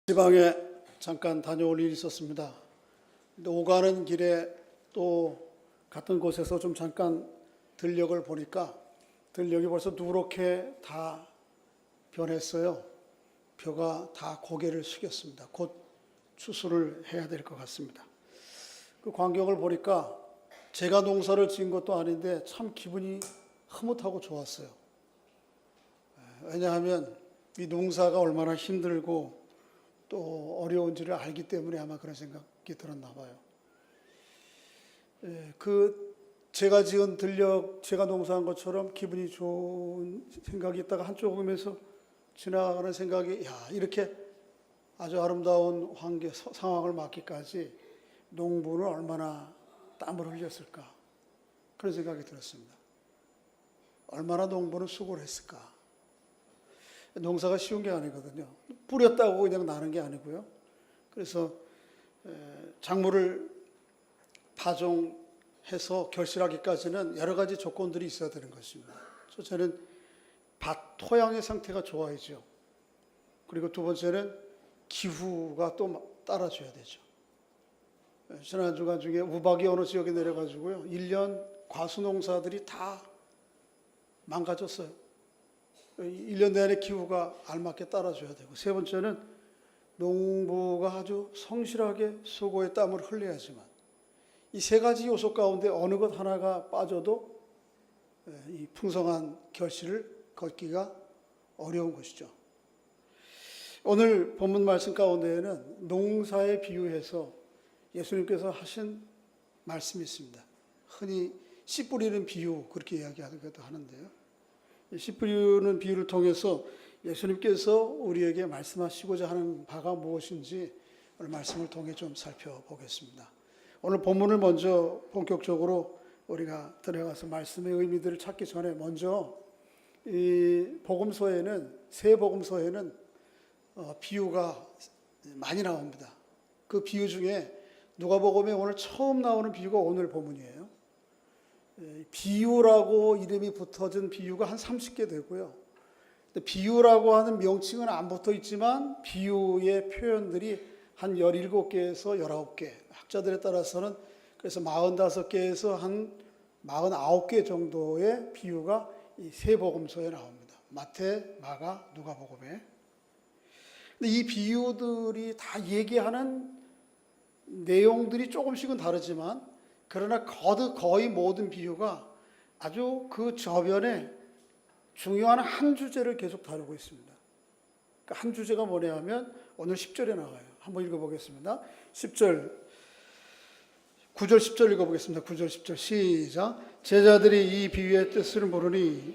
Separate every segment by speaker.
Speaker 1: 지방에 잠깐 다녀올 일이 있었습니다. 근데 오가는 길에 또 같은 곳에서 좀 잠깐 들녘을 보니까 들녘이 벌써 누렇게 다 변했어요. 벼가 다 고개를 숙였습니다. 곧 추수를 해야 될 것 같습니다. 그 광경을 보니까 제가 농사를 지은 것도 아닌데 참 기분이 흐뭇하고 좋았어요. 왜냐하면 이 농사가 얼마나 힘들고 또 어려운지를 알기 때문에 아마 그런 생각이 들었나 봐요. 제가 지은 들녘, 제가 농사한 것처럼 기분이 좋은 생각이 있다가 한쪽에서 지나가는 생각이, 야, 이렇게 아주 아름다운 상황을 맞기까지 농부는 얼마나 땀을 흘렸을까, 그런 생각이 들었습니다. 얼마나 농부는 수고를 했을까. 농사가 쉬운 게 아니거든요. 뿌렸다고 그냥 나는 게 아니고요. 그래서 작물을 파종해서 결실하기까지는 여러 가지 조건들이 있어야 되는 것입니다. 첫째는 밭 토양의 상태가 좋아야죠. 그리고 두 번째는 기후가 또 따라줘야 되죠. 지난 주간 중에 우박이 어느 지역에 내려가지고요, 1년 과수농사들이 다 망가졌어요. 1년 내내 기후가 알맞게 따라줘야 되고, 세 번째는 농부가 아주 성실하게 수고의 땀을 흘려야지만, 이 세 가지 요소 가운데 어느 것 하나가 빠져도 이 풍성한 결실을 거두기가 어려운 것이죠. 오늘 본문 말씀 가운데에는 농사에 비유해서 예수님께서 하신 말씀이 있습니다. 흔히 씨 뿌리는 비유, 그렇게 이야기하기도 하는데요. 씨 뿌리는 비유를 통해서 예수님께서 우리에게 말씀하시고자 하는 바가 무엇인지 오늘 말씀을 통해 좀 살펴보겠습니다. 오늘 본문을 먼저 본격적으로 우리가 들어가서 말씀의 의미들을 찾기 전에 먼저 이 복음서에는, 새 복음서에는 비유가 많이 나옵니다. 그 비유 중에 누가복음에 오늘 처음 나오는 비유가 오늘 본문이에요. 비유라고 이름이 붙어진 비유가 한 30개 되고요. 비유라고 하는 명칭은 안 붙어 있지만 비유의 표현들이 한 17개에서 19개, 학자들에 따라서는 그래서 45개에서 한 49개 정도의 비유가 이 세 복음서에 나옵니다. 마태, 마가, 누가복음에. 근데 이 비유들이 다 얘기하는 내용들이 조금씩은 다르지만, 그러나 거의 모든 비유가 아주 그 저변에 중요한 한 주제를 계속 다루고 있습니다. 그 한 주제가 뭐냐 하면 오늘 10절에 나와요. 한번 읽어보겠습니다. 10절, 9절 10절 읽어보겠습니다. 9절 10절 시작. 제자들이 이 비유의 뜻을 모르니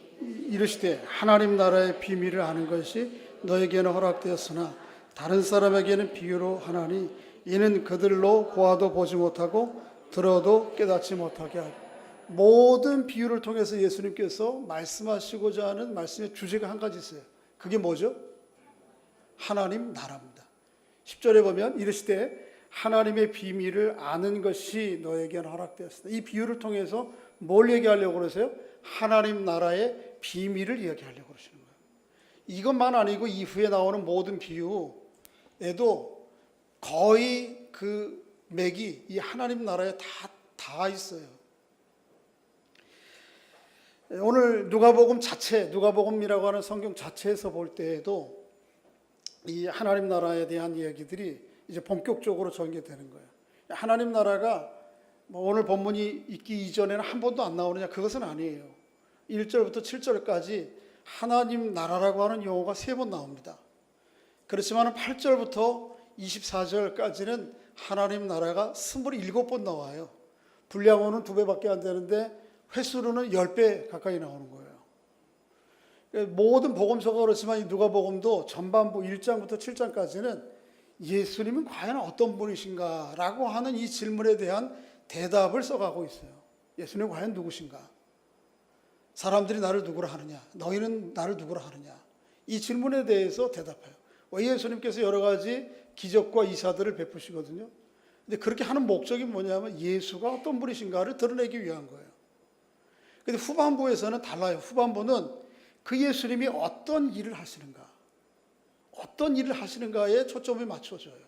Speaker 1: 이르시되 하나님 나라의 비밀을 아는 것이 너에게는 허락되었으나 다른 사람에게는 비유로 하나니 이는 그들로 보아도 보지 못하고 들어도 깨닫지 못하게 하리. 모든 비유를 통해서 예수님께서 말씀하시고자 하는 말씀의 주제가 한 가지 있어요. 그게 뭐죠? 하나님 나라입니다. 10절에 보면 이르시되 하나님의 비밀을 아는 것이 너에게는 허락되었으나, 이 비유를 통해서 뭘 얘기하려고 그러세요? 하나님 나라의 비밀을 이야기하려고 그러시는 거예요. 이것만 아니고 이후에 나오는 모든 비유에도 거의 그 맥이 이 하나님 나라에 다 있어요. 오늘 누가복음이라고 하는 성경 자체에서 볼 때에도 이 하나님 나라에 대한 이야기들이 이제 본격적으로 전개되는 거예요. 하나님 나라가 뭐 오늘 본문이 있기 이전에는 한 번도 안 나오느냐, 그것은 아니에요. 1절부터 7절까지 하나님 나라라고 하는 용어가 3번 나옵니다. 그렇지만 8절부터 24절까지는 하나님 나라가 27번 나와요. 분량으로는 2배밖에 안 되는데 횟수로는 10배 가까이 나오는 거예요. 모든 복음서가 그렇지만 이 누가복음도 전반부 1장부터 7장까지는 예수님은 과연 어떤 분이신가 라고 하는 이 질문에 대한 대답을 써가고 있어요. 예수님은 과연 누구신가? 사람들이 나를 누구라 하느냐? 너희는 나를 누구라 하느냐? 이 질문에 대해서 대답해요. 왜 예수님께서 여러 가지 기적과 이사들을 베푸시거든요. 근데 그렇게 하는 목적이 뭐냐면 예수가 어떤 분이신가를 드러내기 위한 거예요. 근데 후반부에서는 달라요. 후반부는 그 예수님이 어떤 일을 하시는가, 어떤 일을 하시는가에 초점이 맞춰져요.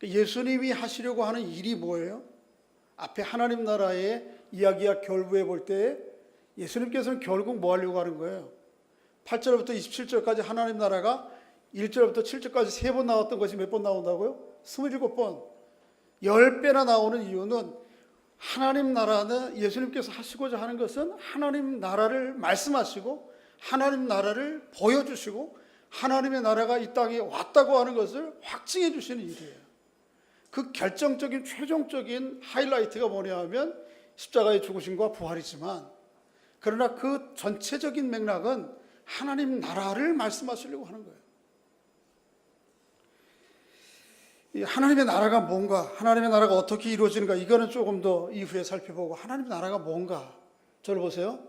Speaker 1: 예수님이 하시려고 하는 일이 뭐예요? 앞에 하나님 나라의 이야기와 결부해 볼 때 예수님께서는 결국 뭐 하려고 하는 거예요? 8절부터 27절까지 하나님 나라가 1절부터 7절까지 3번 나왔던 것이 몇 번 나온다고요? 27번. 10배나 나오는 이유는 하나님 나라는 예수님께서 하시고자 하는 것은 하나님 나라를 말씀하시고 하나님 나라를 보여주시고 하나님의 나라가 이 땅에 왔다고 하는 것을 확증해 주시는 일이에요. 그 결정적인 최종적인 하이라이트가 뭐냐 하면 십자가의 죽으심과 부활이지만, 그러나 그 전체적인 맥락은 하나님 나라를 말씀하시려고 하는 거예요. 하나님의 나라가 뭔가, 하나님의 나라가 어떻게 이루어지는가, 이거는 조금 더 이후에 살펴보고, 하나님의 나라가 뭔가, 저를 보세요.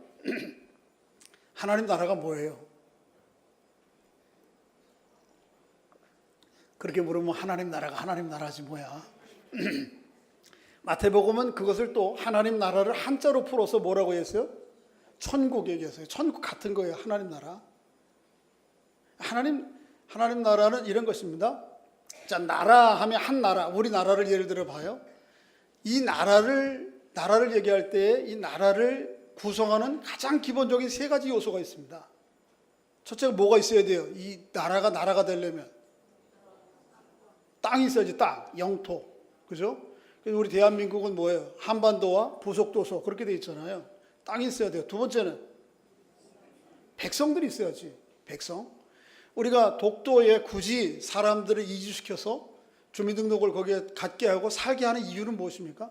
Speaker 1: 하나님 나라가 뭐예요? 그렇게 물으면 하나님 나라가 하나님 나라지 뭐야. 마태복음은 그것을 또 하나님 나라를 한자로 풀어서 뭐라고 했어요? 천국 얘기했어요. 천국 같은 거예요. 하나님 나라. 하나님 나라는 이런 것입니다. 자, 나라 하면 한 나라, 우리나라를 예를 들어 봐요. 이 나라를 얘기할 때 이 나라를 구성하는 가장 기본적인 3가지 요소가 있습니다. 첫째가 뭐가 있어야 돼요? 이 나라가 되려면 땅이 있어야지. 땅, 영토, 그죠? 그래서 우리 대한민국은 뭐예요? 한반도와 부속도서 그렇게 돼 있잖아요. 땅이 있어야 돼요. 두 번째는 백성들이 있어야지. 백성. 우리가 독도에 굳이 사람들을 이주시켜서 주민등록을 거기에 갖게 하고 살게 하는 이유는 무엇입니까?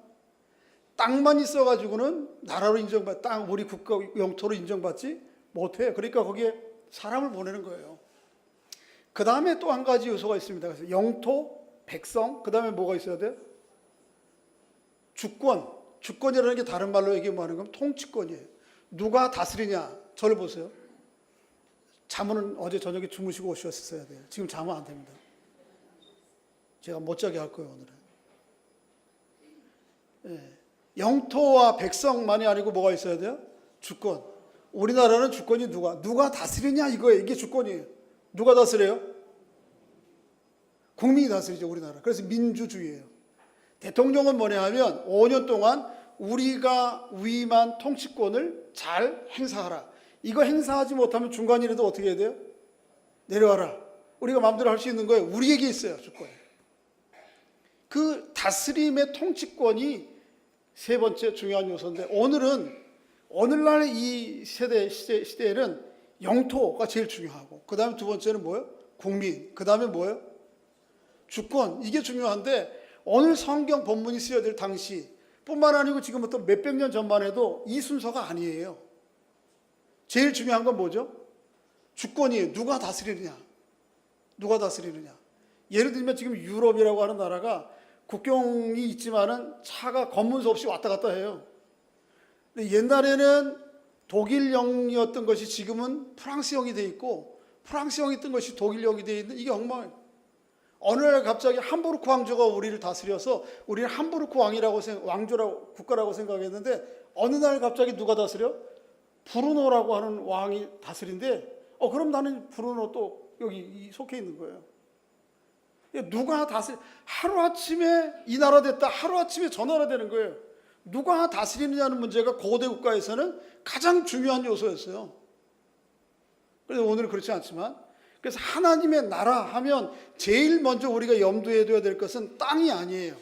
Speaker 1: 땅만 있어가지고는 나라로 땅 우리 국가 영토로 인정받지 못해. 그러니까 거기에 사람을 보내는 거예요. 그 다음에 또 한 가지 요소가 있습니다. 그래서 영토, 백성, 그 다음에 뭐가 있어야 돼요? 주권. 주권이라는 게 다른 말로 얘기하는 건 통치권이에요. 누가 다스리냐? 저를 보세요. 잠은 어제 저녁에 주무시고 오셨어야 돼요. 지금 자면 안 됩니다. 제가 못 자게 할 거예요, 오늘은. 예. 영토와 백성만이 아니고 뭐가 있어야 돼요? 주권. 우리나라는 주권이 누가 다스리냐 이거예요. 이게 주권이에요. 누가 다스려요? 국민이 다스리죠, 우리나라. 그래서 민주주의예요. 대통령은 뭐냐 하면 5년 동안 우리가 위임한 통치권을 잘 행사하라. 이거 행사하지 못하면 중간이라도 어떻게 해야 돼요? 내려와라. 우리가 마음대로 할 수 있는 거예요. 우리에게 있어요, 주권이. 그 다스림의 통치권이 3번째 중요한 요소인데, 오늘날 이 시대에는 영토가 제일 중요하고, 그 다음에 두 번째는 뭐예요? 국민. 그 다음에 뭐예요? 주권. 이게 중요한데, 오늘 성경 본문이 쓰여질 당시 뿐만 아니고 지금부터 몇백 년 전만 해도 이 순서가 아니에요. 제일 중요한 건 뭐죠? 주권이에요. 누가 다스리느냐. 누가 다스리느냐. 예를 들면 지금 유럽이라고 하는 나라가 국경이 있지만은 차가 검문소 없이 왔다 갔다 해요. 근데 옛날에는 독일령이었던 것이 지금은 프랑스형이 돼 있고, 프랑스형이 있던 것이 독일령이 돼 있는, 이게 엉망이에요. 어느 날 갑자기 함부르크 왕조가 우리를 다스려서 우리는 함부르크 왕조라고 국가라고 생각했는데, 어느 날 갑자기 누가 다스려? 브루노라고 하는 왕이 다스린데, 그럼 나는 브루노 또 여기 속해 있는 거예요. 누가 하루아침에 이 나라 됐다, 하루아침에 저 나라 되는 거예요. 누가 다스리느냐는 문제가 고대 국가에서는 가장 중요한 요소였어요. 그래서 오늘은 그렇지 않지만, 그래서 하나님의 나라 하면 제일 먼저 우리가 염두에 둬야 될 것은 땅이 아니에요.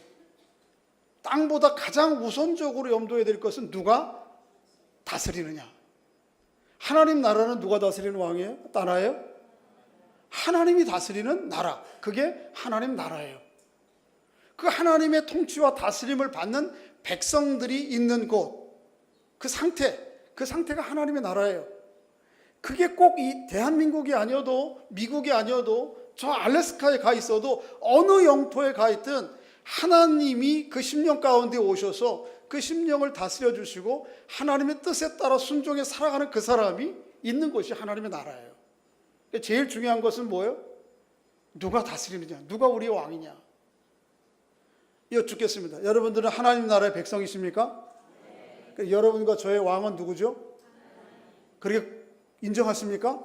Speaker 1: 땅보다 가장 우선적으로 염두에 될 것은 누가 다스리느냐. 하나님 나라는 누가 다스리는 왕이에요? 나라예요? 하나님이 다스리는 나라. 그게 하나님 나라예요. 그 하나님의 통치와 다스림을 받는 백성들이 있는 곳, 그 상태가 하나님의 나라예요. 그게 꼭 이 대한민국이 아니어도, 미국이 아니어도, 저 알래스카에 가 있어도, 어느 영토에 가 있든 하나님이 그 심령 가운데 오셔서 그 심령을 다스려 주시고 하나님의 뜻에 따라 순종해 살아가는 그 사람이 있는 곳이 하나님의 나라예요. 제일 중요한 것은 뭐예요? 누가 다스리느냐, 누가 우리의 왕이냐. 여쭙겠습니다. 여러분들은 하나님 나라의 백성이십니까? 네. 여러분과 저의 왕은 누구죠? 그렇게 인정하십니까?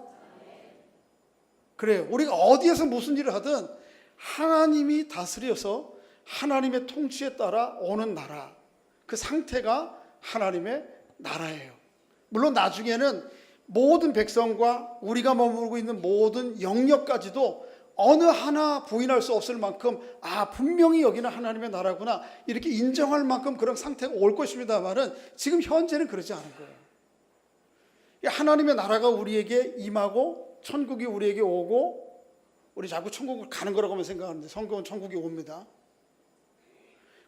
Speaker 1: 그래요. 우리가 어디에서 무슨 일을 하든 하나님이 다스려서 하나님의 통치에 따라 오는 나라, 그 상태가 하나님의 나라예요. 물론 나중에는 모든 백성과 우리가 머무르고 있는 모든 영역까지도 어느 하나 부인할 수 없을 만큼 분명히 여기는 하나님의 나라구나 이렇게 인정할 만큼 그런 상태가 올 것입니다만은 지금 현재는 그러지 않은 거예요. 하나님의 나라가 우리에게 임하고 천국이 우리에게 오고, 우리 자꾸 천국을 가는 거라고만 생각하는데 성경은 천국이 옵니다.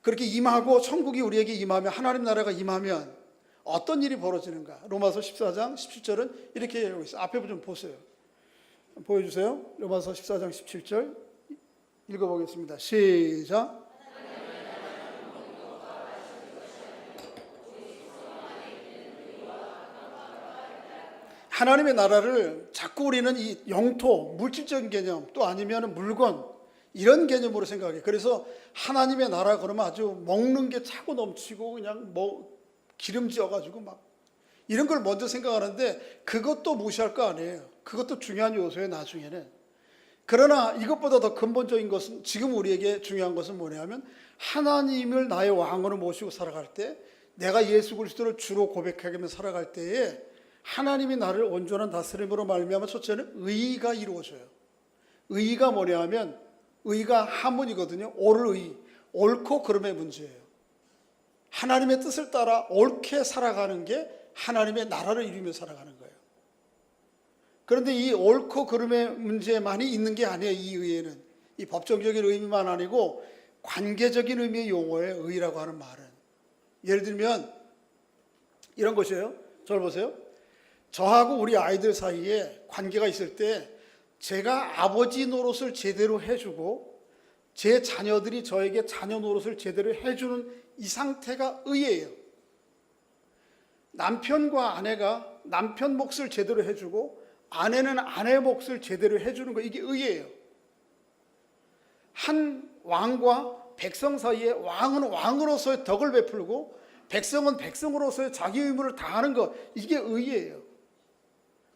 Speaker 1: 그렇게 임하고 천국이 우리에게 임하면, 하나님 나라가 임하면 어떤 일이 벌어지는가? 로마서 14장 17절은 이렇게 얘기하고 있어요. 앞에 좀 보세요. 보여주세요. 로마서 14장 17절 읽어보겠습니다. 시작. 하나님의 나라를 자꾸 우리는 이 영토, 물질적인 개념, 또 아니면 물건, 이런 개념으로 생각해요. 그래서 하나님의 나라 그러면 아주 먹는 게 차고 넘치고 그냥 기름지어가지고 막 이런 걸 먼저 생각하는데, 그것도 무시할 거 아니에요. 그것도 중요한 요소예요, 나중에는. 그러나 이것보다 더 근본적인 것은, 지금 우리에게 중요한 것은 뭐냐면, 하나님을 나의 왕으로 모시고 살아갈 때, 내가 예수 그리스도를 주로 고백하며 살아갈 때에 하나님이 나를 온전한 다스림으로 말미암아 첫째는 의가 이루어져요. 의가 뭐냐 하면, 의가 한문이거든요. 옳을 의, 옳고 그름의 문제예요. 하나님의 뜻을 따라 옳게 살아가는 게 하나님의 나라를 이루며 살아가는 거예요. 그런데 이 옳고 그름의 문제만이 있는 게 아니에요. 이 의에는 이 법정적인 의미만 아니고 관계적인 의미의 용어예요. 의라고 하는 말은. 예를 들면 이런 것이에요. 저를 보세요. 저하고 우리 아이들 사이에 관계가 있을 때 제가 아버지 노릇을 제대로 해주고 제 자녀들이 저에게 자녀 노릇을 제대로 해주는 이 상태가 의예요. 남편과 아내가 남편 몫을 제대로 해주고 아내는 아내 몫을 제대로 해주는 거, 이게 의예요. 한 왕과 백성 사이에 왕은 왕으로서의 덕을 베풀고 백성은 백성으로서의 자기 의무를 다하는 것, 이게 의예요.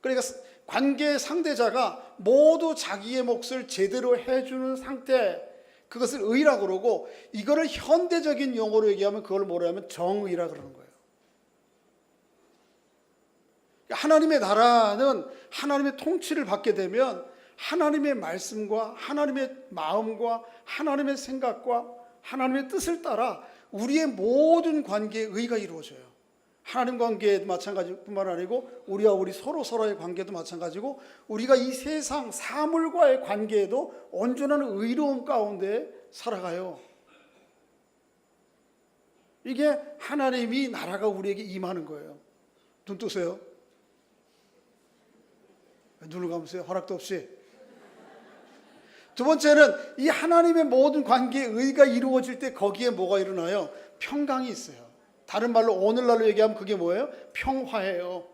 Speaker 1: 그러니까 관계 상대자가 모두 자기의 몫을 제대로 해주는 상태, 그것을 의라고 그러고, 이거를 현대적인 용어로 얘기하면 그걸 뭐라 하면 정의라 그러는 거예요. 하나님의 나라는 하나님의 통치를 받게 되면 하나님의 말씀과 하나님의 마음과 하나님의 생각과 하나님의 뜻을 따라 우리의 모든 관계에 의가 이루어져요. 하나님 관계도 마찬가지뿐만 아니고 우리와 우리 서로의 관계도 마찬가지고, 우리가 이 세상 사물과의 관계에도 온전한 의로움 가운데 살아가요. 이게 하나님이 나라가 우리에게 임하는 거예요. 눈 뜨세요. 눈을 감으세요. 허락도 없이. 두 번째는 이 하나님의 모든 관계에 의가 이루어질 때 거기에 뭐가 일어나요? 평강이 있어요. 다른 말로 오늘날로 얘기하면 그게 뭐예요? 평화예요.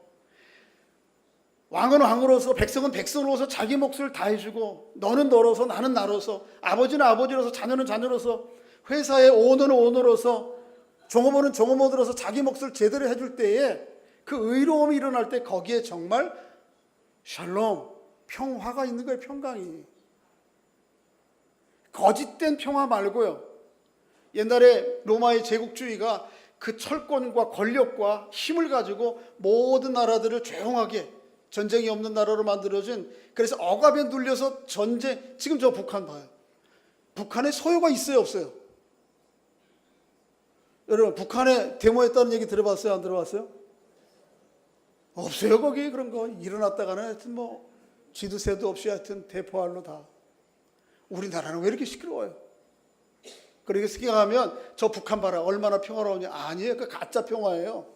Speaker 1: 왕은 왕으로서, 백성은 백성으로서 자기 몫을 다해주고, 너는 너로서, 나는 나로서, 아버지는 아버지로서, 자녀는 자녀로서, 회사의 오너는 오너로서, 종업원은 종업원으로서 자기 몫을 제대로 해줄 때에 그 의로움이 일어날 때 거기에 정말 샬롬, 평화가 있는 거예요. 평강이. 거짓된 평화 말고요. 옛날에 로마의 제국주의가 그 철권과 권력과 힘을 가지고 모든 나라들을 조용하게, 전쟁이 없는 나라로 만들어진, 그래서 억압에 눌려서 전쟁, 지금 저 북한 봐요. 북한에 소요가 있어요, 없어요? 여러분, 북한에 데모했다는 얘기 들어봤어요, 안 들어봤어요? 없어요. 거기 그런 거 일어났다가는 하여튼 쥐도 새도 없이 하여튼 대포알로 다. 우리나라는 왜 이렇게 시끄러워요? 그렇게 생각하면 저 북한 봐라 얼마나 평화로우냐. 아니에요. 그 가짜 평화예요.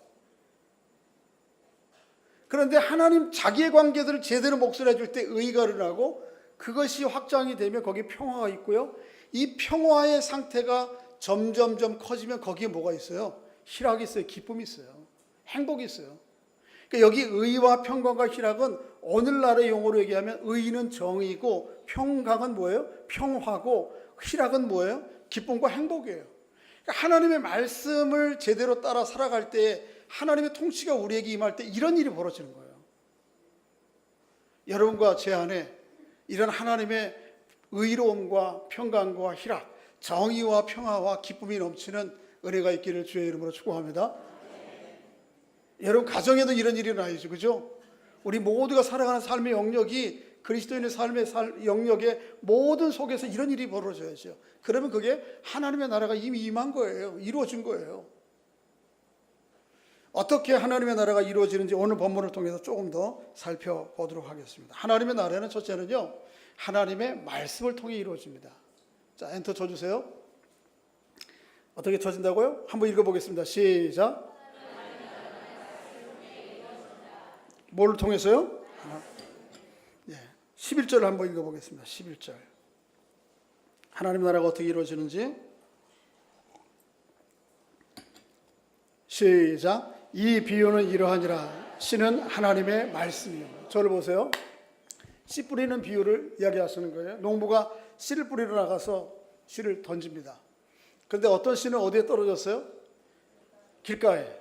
Speaker 1: 그런데 하나님 자기의 관계들을 제대로 몫을 해줄 때 의가 일어나고, 그것이 확장이 되면 거기에 평화가 있고요. 이 평화의 상태가 점점점 커지면 거기에 뭐가 있어요? 희락이 있어요. 기쁨이 있어요. 행복이 있어요. 그러니까 여기 의와 평강과 희락은 오늘날의 용어로 얘기하면 의는 정의고, 평강은 뭐예요? 평화고, 희락은 뭐예요? 기쁨과 행복이에요. 그러니까 하나님의 말씀을 제대로 따라 살아갈 때, 하나님의 통치가 우리에게 임할 때 이런 일이 벌어지는 거예요. 여러분과 제 안에 이런 하나님의 의로움과 평강과 희락, 정의와 평화와 기쁨이 넘치는 은혜가 있기를 주의 이름으로 축복합니다. 여러분 가정에도 이런 일이 일어나야죠. 그죠? 우리 모두가 살아가는 삶의 영역이 그리스도인의 삶의 영역의 모든 속에서 이런 일이 벌어져야죠. 그러면 그게 하나님의 나라가 이미 임한 거예요. 이루어진 거예요. 어떻게 하나님의 나라가 이루어지는지 오늘 본문을 통해서 조금 더 살펴보도록 하겠습니다. 하나님의 나라는 첫째는요, 하나님의 말씀을 통해 이루어집니다. 자, 엔터 쳐주세요. 어떻게 쳐진다고요? 한번 읽어보겠습니다. 시작. 뭘 통해서요? 11절을 한번 읽어보겠습니다. 11절. 하나님 나라가 어떻게 이루어지는지. 시작. 이 비유는 이러하니라. 씨는 하나님의 말씀이요. 저를 보세요. 씨 뿌리는 비유를 이야기하시는 거예요. 농부가 씨를 뿌리러 나가서 씨를 던집니다. 그런데 어떤 씨는 어디에 떨어졌어요? 길가에.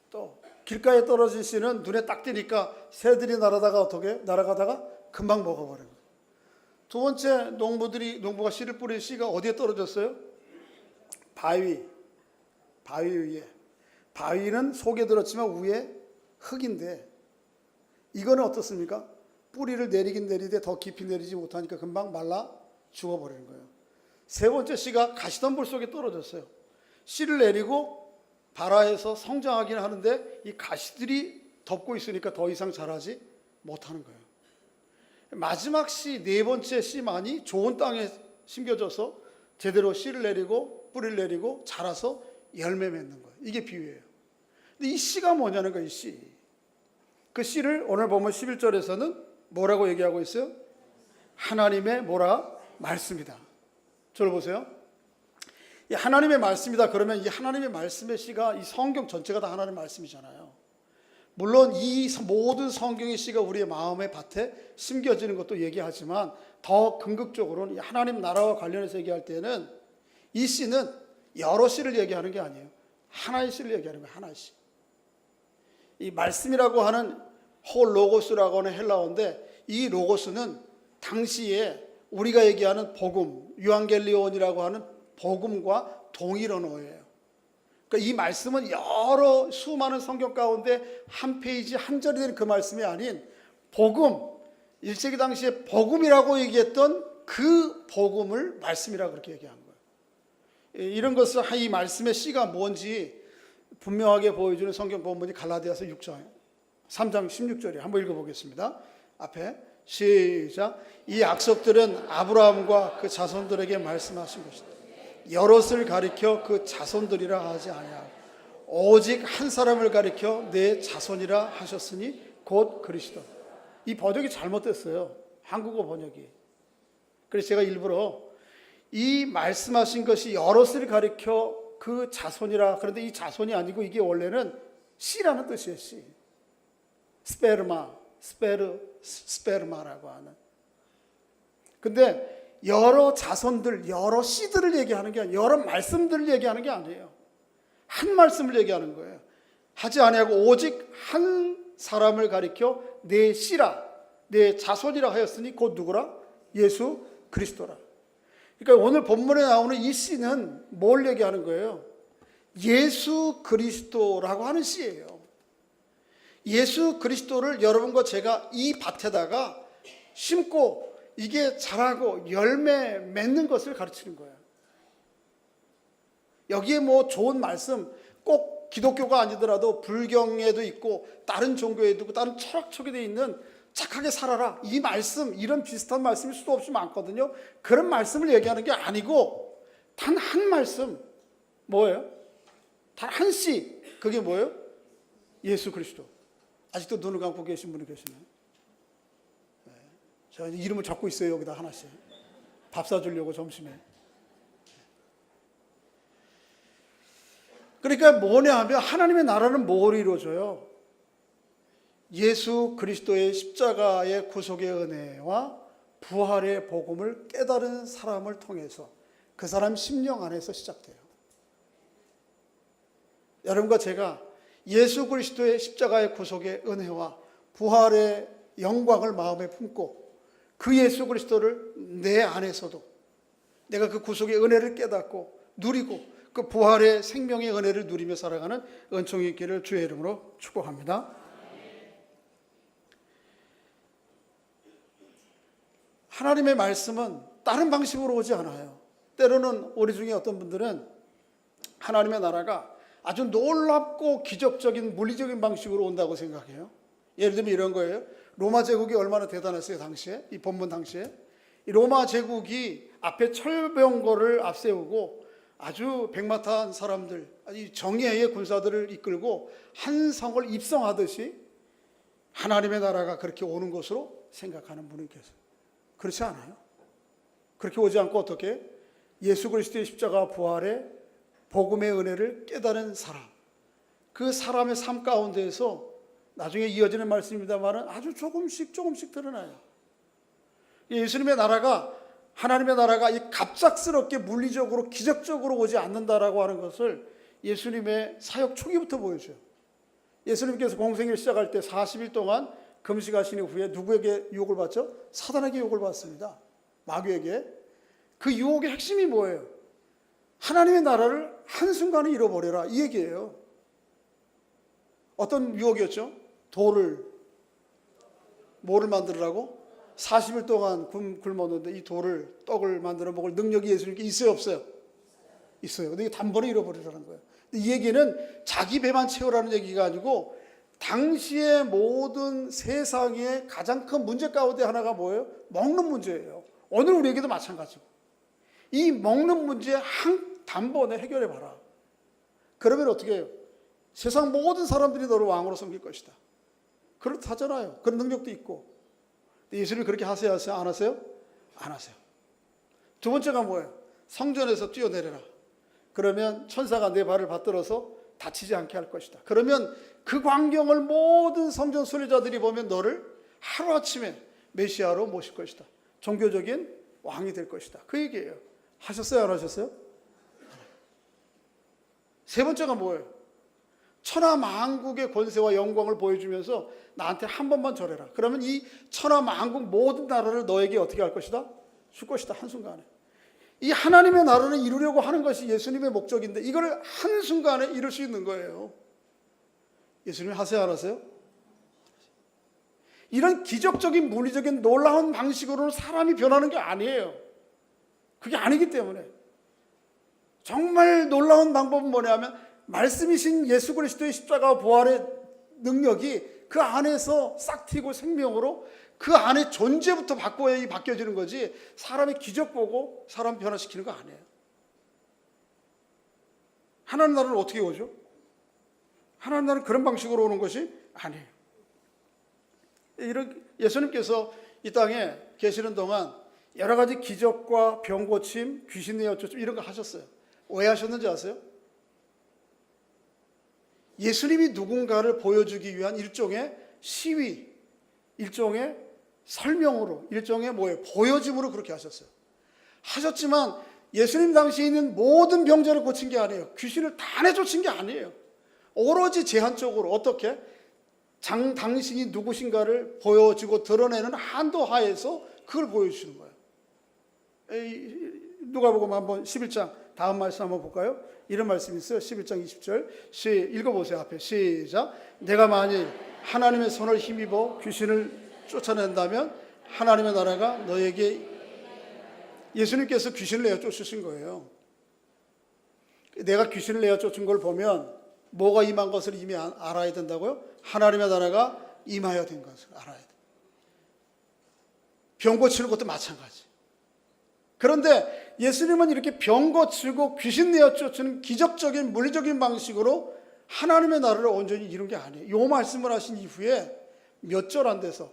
Speaker 1: 또 길가에 떨어진 씨는 눈에 딱 띄니까 새들이 날아가다가 금방 먹어버린 거예요. 두 번째 농부가 씨를 뿌린 씨가 어디에 떨어졌어요? 바위 위에. 바위는 속에 들었지만 위에 흙인데 이거는 어떻습니까? 뿌리를 내리긴 내리되 더 깊이 내리지 못하니까 금방 말라 죽어버리는 거예요. 세 번째 씨가 가시덤불 속에 떨어졌어요. 씨를 내리고 발아에서 성장하기는 하는데 이 가시들이 덮고 있으니까 더 이상 자라지 못하는 거예요. 마지막 씨, 네 번째 씨만이 좋은 땅에 심겨져서 제대로 씨를 내리고 뿌리를 내리고 자라서 열매 맺는 거예요. 이게 비유예요. 근데 이 씨가 뭐냐는 거예요. 이 씨. 그 씨를 오늘 보면 11절에서는 뭐라고 얘기하고 있어요? 하나님의 말씀이다. 저를 보세요. 이 하나님의 말씀이다 그러면 이 하나님의 말씀의 씨가 이 성경 전체가 다 하나님의 말씀이잖아요. 물론 이 모든 성경의 씨가 우리의 마음의 밭에 심겨지는 것도 얘기하지만 더 궁극적으로는 하나님 나라와 관련해서 얘기할 때는 이 씨는 여러 씨를 얘기하는 게 아니에요. 하나의 씨를 얘기하는 거예요. 하나의 씨. 이 말씀이라고 하는 로고스라고 하는 헬라어인데 이 로고스는 당시에 우리가 얘기하는 복음, 유앙겔리온이라고 하는 복음과 동일 언어예요. 그러니까 이 말씀은 여러 수많은 성경 가운데 한 페이지 한 절이 되는 그 말씀이 아닌 복음, 1세기 당시에 복음이라고 얘기했던 그 복음을 말씀이라고 그렇게 얘기한 거예요. 이런 것을 이 말씀의 씨가 뭔지 분명하게 보여주는 성경 본문이 갈라디아서 6장 3장 16절에 한번 읽어보겠습니다. 앞에 시작. 이 약속들은 아브라함과 그 자손들에게 말씀하신 것이다. 여럿을 가리켜 그 자손들이라 하지 아니하고 오직 한 사람을 가리켜 내 자손이라 하셨으니 곧 그리스도. 이 번역이 잘못됐어요. 한국어 번역이. 그래서 제가 일부러 이 말씀하신 것이 여럿을 가리켜 그 자손이라, 그런데 이 자손이 아니고 이게 원래는 씨라는 뜻이에요. 씨. 스페르마라고 하는. 근데 여러 자손들, 여러 씨들을 얘기하는 게 아니에요. 여러 말씀들을 얘기하는 게 아니에요. 한 말씀을 얘기하는 거예요. 하지 아니하고 오직 한 사람을 가리켜 내 씨라, 내 자손이라 하였으니 곧 누구라? 예수 그리스도라. 그러니까 오늘 본문에 나오는 이 씨는 뭘 얘기하는 거예요? 예수 그리스도라고 하는 씨예요. 예수 그리스도를 여러분과 제가 이 밭에다가 심고 이게 자라고 열매 맺는 것을 가르치는 거예요. 여기에 뭐 좋은 말씀, 꼭 기독교가 아니더라도 불경에도 있고 다른 종교에도 있고 다른 철학 속에 있는 착하게 살아라, 이 말씀, 이런 비슷한 말씀이 수도 없이 많거든요. 그런 말씀을 얘기하는 게 아니고 단 한 말씀, 뭐예요? 단 한 씨, 그게 뭐예요? 예수 그리스도. 아직도 눈을 감고 계신 분이 계시나요? 제가 이름을 적고 있어요. 여기다 하나씩. 밥 사주려고 점심에. 그러니까 뭐냐 하면 하나님의 나라는 뭘 이루어져요? 예수 그리스도의 십자가의 구속의 은혜와 부활의 복음을 깨달은 사람을 통해서 그 사람 심령 안에서 시작돼요. 여러분과 제가 예수 그리스도의 십자가의 구속의 은혜와 부활의 영광을 마음에 품고 그 예수 그리스도를 내 안에서도 내가 그 구속의 은혜를 깨닫고 누리고 그 부활의 생명의 은혜를 누리며 살아가는 은총이 있기를 주의 이름으로 축복합니다. 하나님의 말씀은 다른 방식으로 오지 않아요. 때로는 우리 중에 어떤 분들은 하나님의 나라가 아주 놀랍고 기적적인 물리적인 방식으로 온다고 생각해요. 예를 들면 이런 거예요. 로마 제국이 얼마나 대단했어요, 당시에. 이 본문 당시에. 이 로마 제국이 앞에 철병거를 앞세우고 아주 백마탄 사람들, 아주 정예의 군사들을 이끌고 한 성을 입성하듯이 하나님의 나라가 그렇게 오는 것으로 생각하는 분이 계세요. 그렇지 않아요. 그렇게 오지 않고 어떻게? 예수 그리스도의 십자가 부활의 복음의 은혜를 깨달은 사람, 그 사람의 삶 가운데에서 나중에 이어지는 말씀입니다만 아주 조금씩 드러나요. 예수님의 나라가, 하나님의 나라가 이 갑작스럽게 물리적으로 기적적으로 오지 않는다라고 하는 것을 예수님의 사역 초기부터 보여줘요. 예수님께서 공생애를 시작할 때 40일 동안 금식하신 후에 누구에게 유혹을 받죠? 사단에게 유혹을 받습니다. 마귀에게. 그 유혹의 핵심이 뭐예요? 하나님의 나라를 한순간에 잃어버려라, 이 얘기예요. 어떤 유혹이었죠? 뭐를 만들으라고? 40일 동안 굶었는데 이 돌을, 떡을 만들어 먹을 능력이 예수님께 있어요, 없어요? 있어요. 근데 이게 단번에 잃어버리라는 거예요. 이 얘기는 자기 배만 채우라는 얘기가 아니고 당시의 모든 세상의 가장 큰 문제 가운데 하나가 뭐예요? 먹는 문제예요. 오늘 우리에게도 마찬가지고. 이 먹는 문제 한 단번에 해결해 봐라. 그러면 어떻게 해요? 세상 모든 사람들이 너를 왕으로 섬길 것이다. 그렇다잖아요. 그런 능력도 있고. 예수님이 그렇게 하세요, 안 하세요? 안 하세요. 두 번째가 뭐예요? 성전에서 뛰어내려라. 그러면 천사가 내 발을 받들어서 다치지 않게 할 것이다. 그러면 그 광경을 모든 성전 순례자들이 보면 너를 하루아침에 메시아로 모실 것이다. 종교적인 왕이 될 것이다. 그 얘기예요. 하셨어요, 안 하셨어요? 세 번째가 뭐예요? 천하만국의 권세와 영광을 보여주면서 나한테 한 번만 절해라. 그러면 이 천하만국 모든 나라를 너에게 어떻게 할 것이다? 줄 것이다, 한순간에. 이 하나님의 나라를 이루려고 하는 것이 예수님의 목적인데 이걸 한순간에 이룰 수 있는 거예요. 예수님이 하세요, 안 하세요? 이런 기적적인 물리적인 놀라운 방식으로는 사람이 변하는 게 아니에요. 그게 아니기 때문에 정말 놀라운 방법은 뭐냐면 말씀이신 예수 그리스도의 십자가 부활의 능력이 그 안에서 싹 튀고 생명으로 그 안에 존재부터 바뀌어지는 거지 사람의 기적 보고 사람 변화시키는 거 아니에요. 하나님 나라는 어떻게 오죠? 하나님 나라는 그런 방식으로 오는 것이 아니에요. 예수님께서 이 땅에 계시는 동안 여러 가지 기적과 병 고침, 귀신 내어 쫓음 이런 거 하셨어요. 왜 하셨는지 아세요? 예수님이 누군가를 보여주기 위한 일종의 시위, 일종의 설명으로, 일종의 보여짐으로 그렇게 하셨어요. 하셨지만 예수님 당시에 있는 모든 병자를 고친 게 아니에요. 귀신을 다 내쫓은 게 아니에요. 오로지 제한적으로 어떻게 당신이 누구신가를 보여주고 드러내는 한도 하에서 그걸 보여주시는 거예요. 누가복음 한번 11장 다음 말씀 한번 볼까요? 이런 말씀이 있어요. 11장 20절 읽어보세요. 앞에 시작. 내가 만일 하나님의 손을 힘입어 귀신을 쫓아낸다면 하나님의 나라가 너에게 예수님께서 귀신을 내어 쫓으신 거예요. 내가 귀신을 내어 쫓은 걸 보면 뭐가 임한 것을 이미 알아야 된다고요? 하나님의 나라가 임하여 된 것을 알아야 돼. 병 고치는 것도 마찬가지. 그런데 예수님은 이렇게 병 고치고 귀신 내어 쫓는 기적적인 물리적인 방식으로 하나님의 나라를 온전히 이룬 게 아니에요. 이 말씀을 하신 이후에 몇 절 안 돼서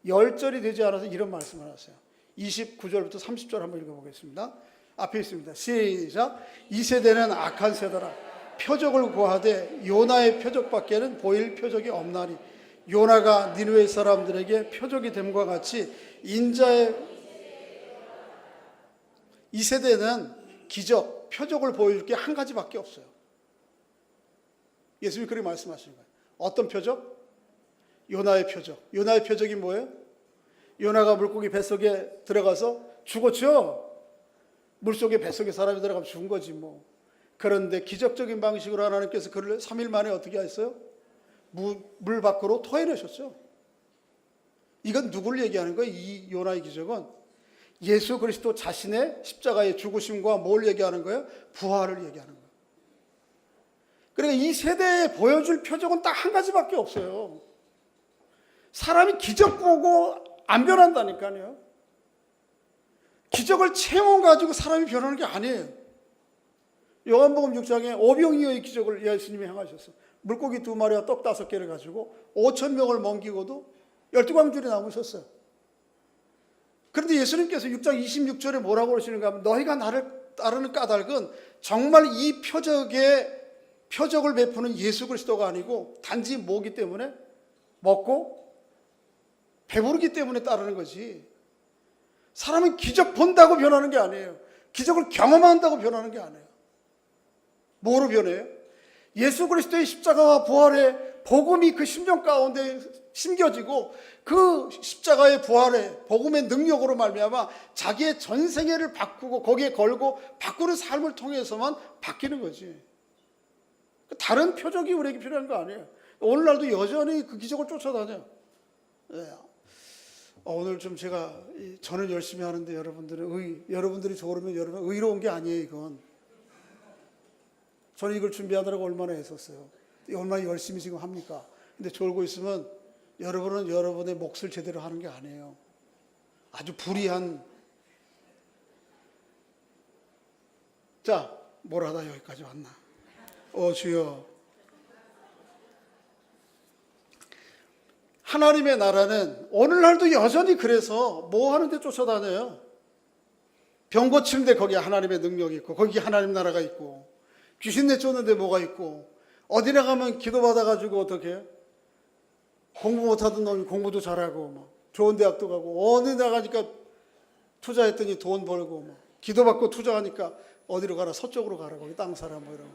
Speaker 1: 10절이 되지 않아서 이런 말씀을 하세요. 29절부터 30절 한번 읽어보겠습니다. 앞에 있습니다. 시작. 이 세대는 악한 세대라. 표적을 구하되 요나의 표적밖에는 보일 표적이 없나니 요나가 니느웨 사람들에게 표적이 됨과 같이 인자의 이 세대는 기적, 표적을 보여줄 게 한 가지밖에 없어요. 예수님이 그렇게 말씀하시는 거예요. 어떤 표적? 요나의 표적. 요나의 표적이 뭐예요? 요나가 물고기 뱃속에 들어가서 죽었죠. 물속에 뱃속에 사람이 들어가면 죽은 거지 뭐. 그런데 기적적인 방식으로 하나님께서 그를 3일 만에 어떻게 했어요? 물 밖으로 토해내셨죠. 이건 누구를 얘기하는 거예요? 이 요나의 기적은 예수 그리스도 자신의 십자가의 죽으심과 뭘 얘기하는 거예요? 부활을 얘기하는 거예요. 그러니까 이 세대에 보여줄 표적은 딱 한 가지밖에 없어요. 사람이 기적 보고 안 변한다니까요. 기적을 체험 가지고 사람이 변하는 게 아니에요. 요한복음 6장에 오병이어의 기적을 예수님이 행하셨어요. 물고기 2마리와 떡 5개를 가지고 5,000명을 먹이고도 12광줄이 남으셨어요. 그런데 예수님께서 6장 26절에 뭐라고 그러시는가 하면 너희가 나를 따르는 까닭은 정말 이 표적을 베푸는 예수 그리스도가 아니고 단지 뭐기 때문에 먹고 배부르기 때문에 따르는 거지. 사람은 기적 본다고 변하는 게 아니에요. 기적을 경험한다고 변하는 게 아니에요. 뭐로 변해요? 예수 그리스도의 십자가와 부활의 복음이 그 심령 가운데 심겨지고 그 십자가의 부활의 복음의 능력으로 말미암아 자기의 전생애를 바꾸고 거기에 걸고 바꾸는 삶을 통해서만 바뀌는 거지. 다른 표적이 우리에게 필요한 거 아니에요. 오늘날도 여전히 그 기적을 쫓아다녀요. 네. 오늘 좀 저는 열심히 하는데 여러분들이 좋으면 여러분 의로운 게 아니에요. 이건 저는 이걸 준비하느라고 얼마나 애썼어요. 얼마나 열심히 지금 합니까? 근데 졸고 있으면 여러분은 여러분의 몫을 제대로 하는 게 아니에요. 아주 불의한. 자, 뭘 하다 여기까지 왔나? 주여. 하나님의 나라는 오늘날도 여전히 그래서 뭐 하는데 쫓아다녀요? 병 고치는데 거기에 하나님의 능력이 있고 거기에 하나님 나라가 있고 귀신 내쫓는데 뭐가 있고 어디 나가면 기도받아가지고 어떻게 공부 못하던 놈이 공부도 잘하고 뭐 좋은 대학도 가고 어디 나가니까 투자했더니 돈 벌고 뭐 기도받고 투자하니까 어디로 가라 서쪽으로 가라 거기 땅 사라 뭐 이런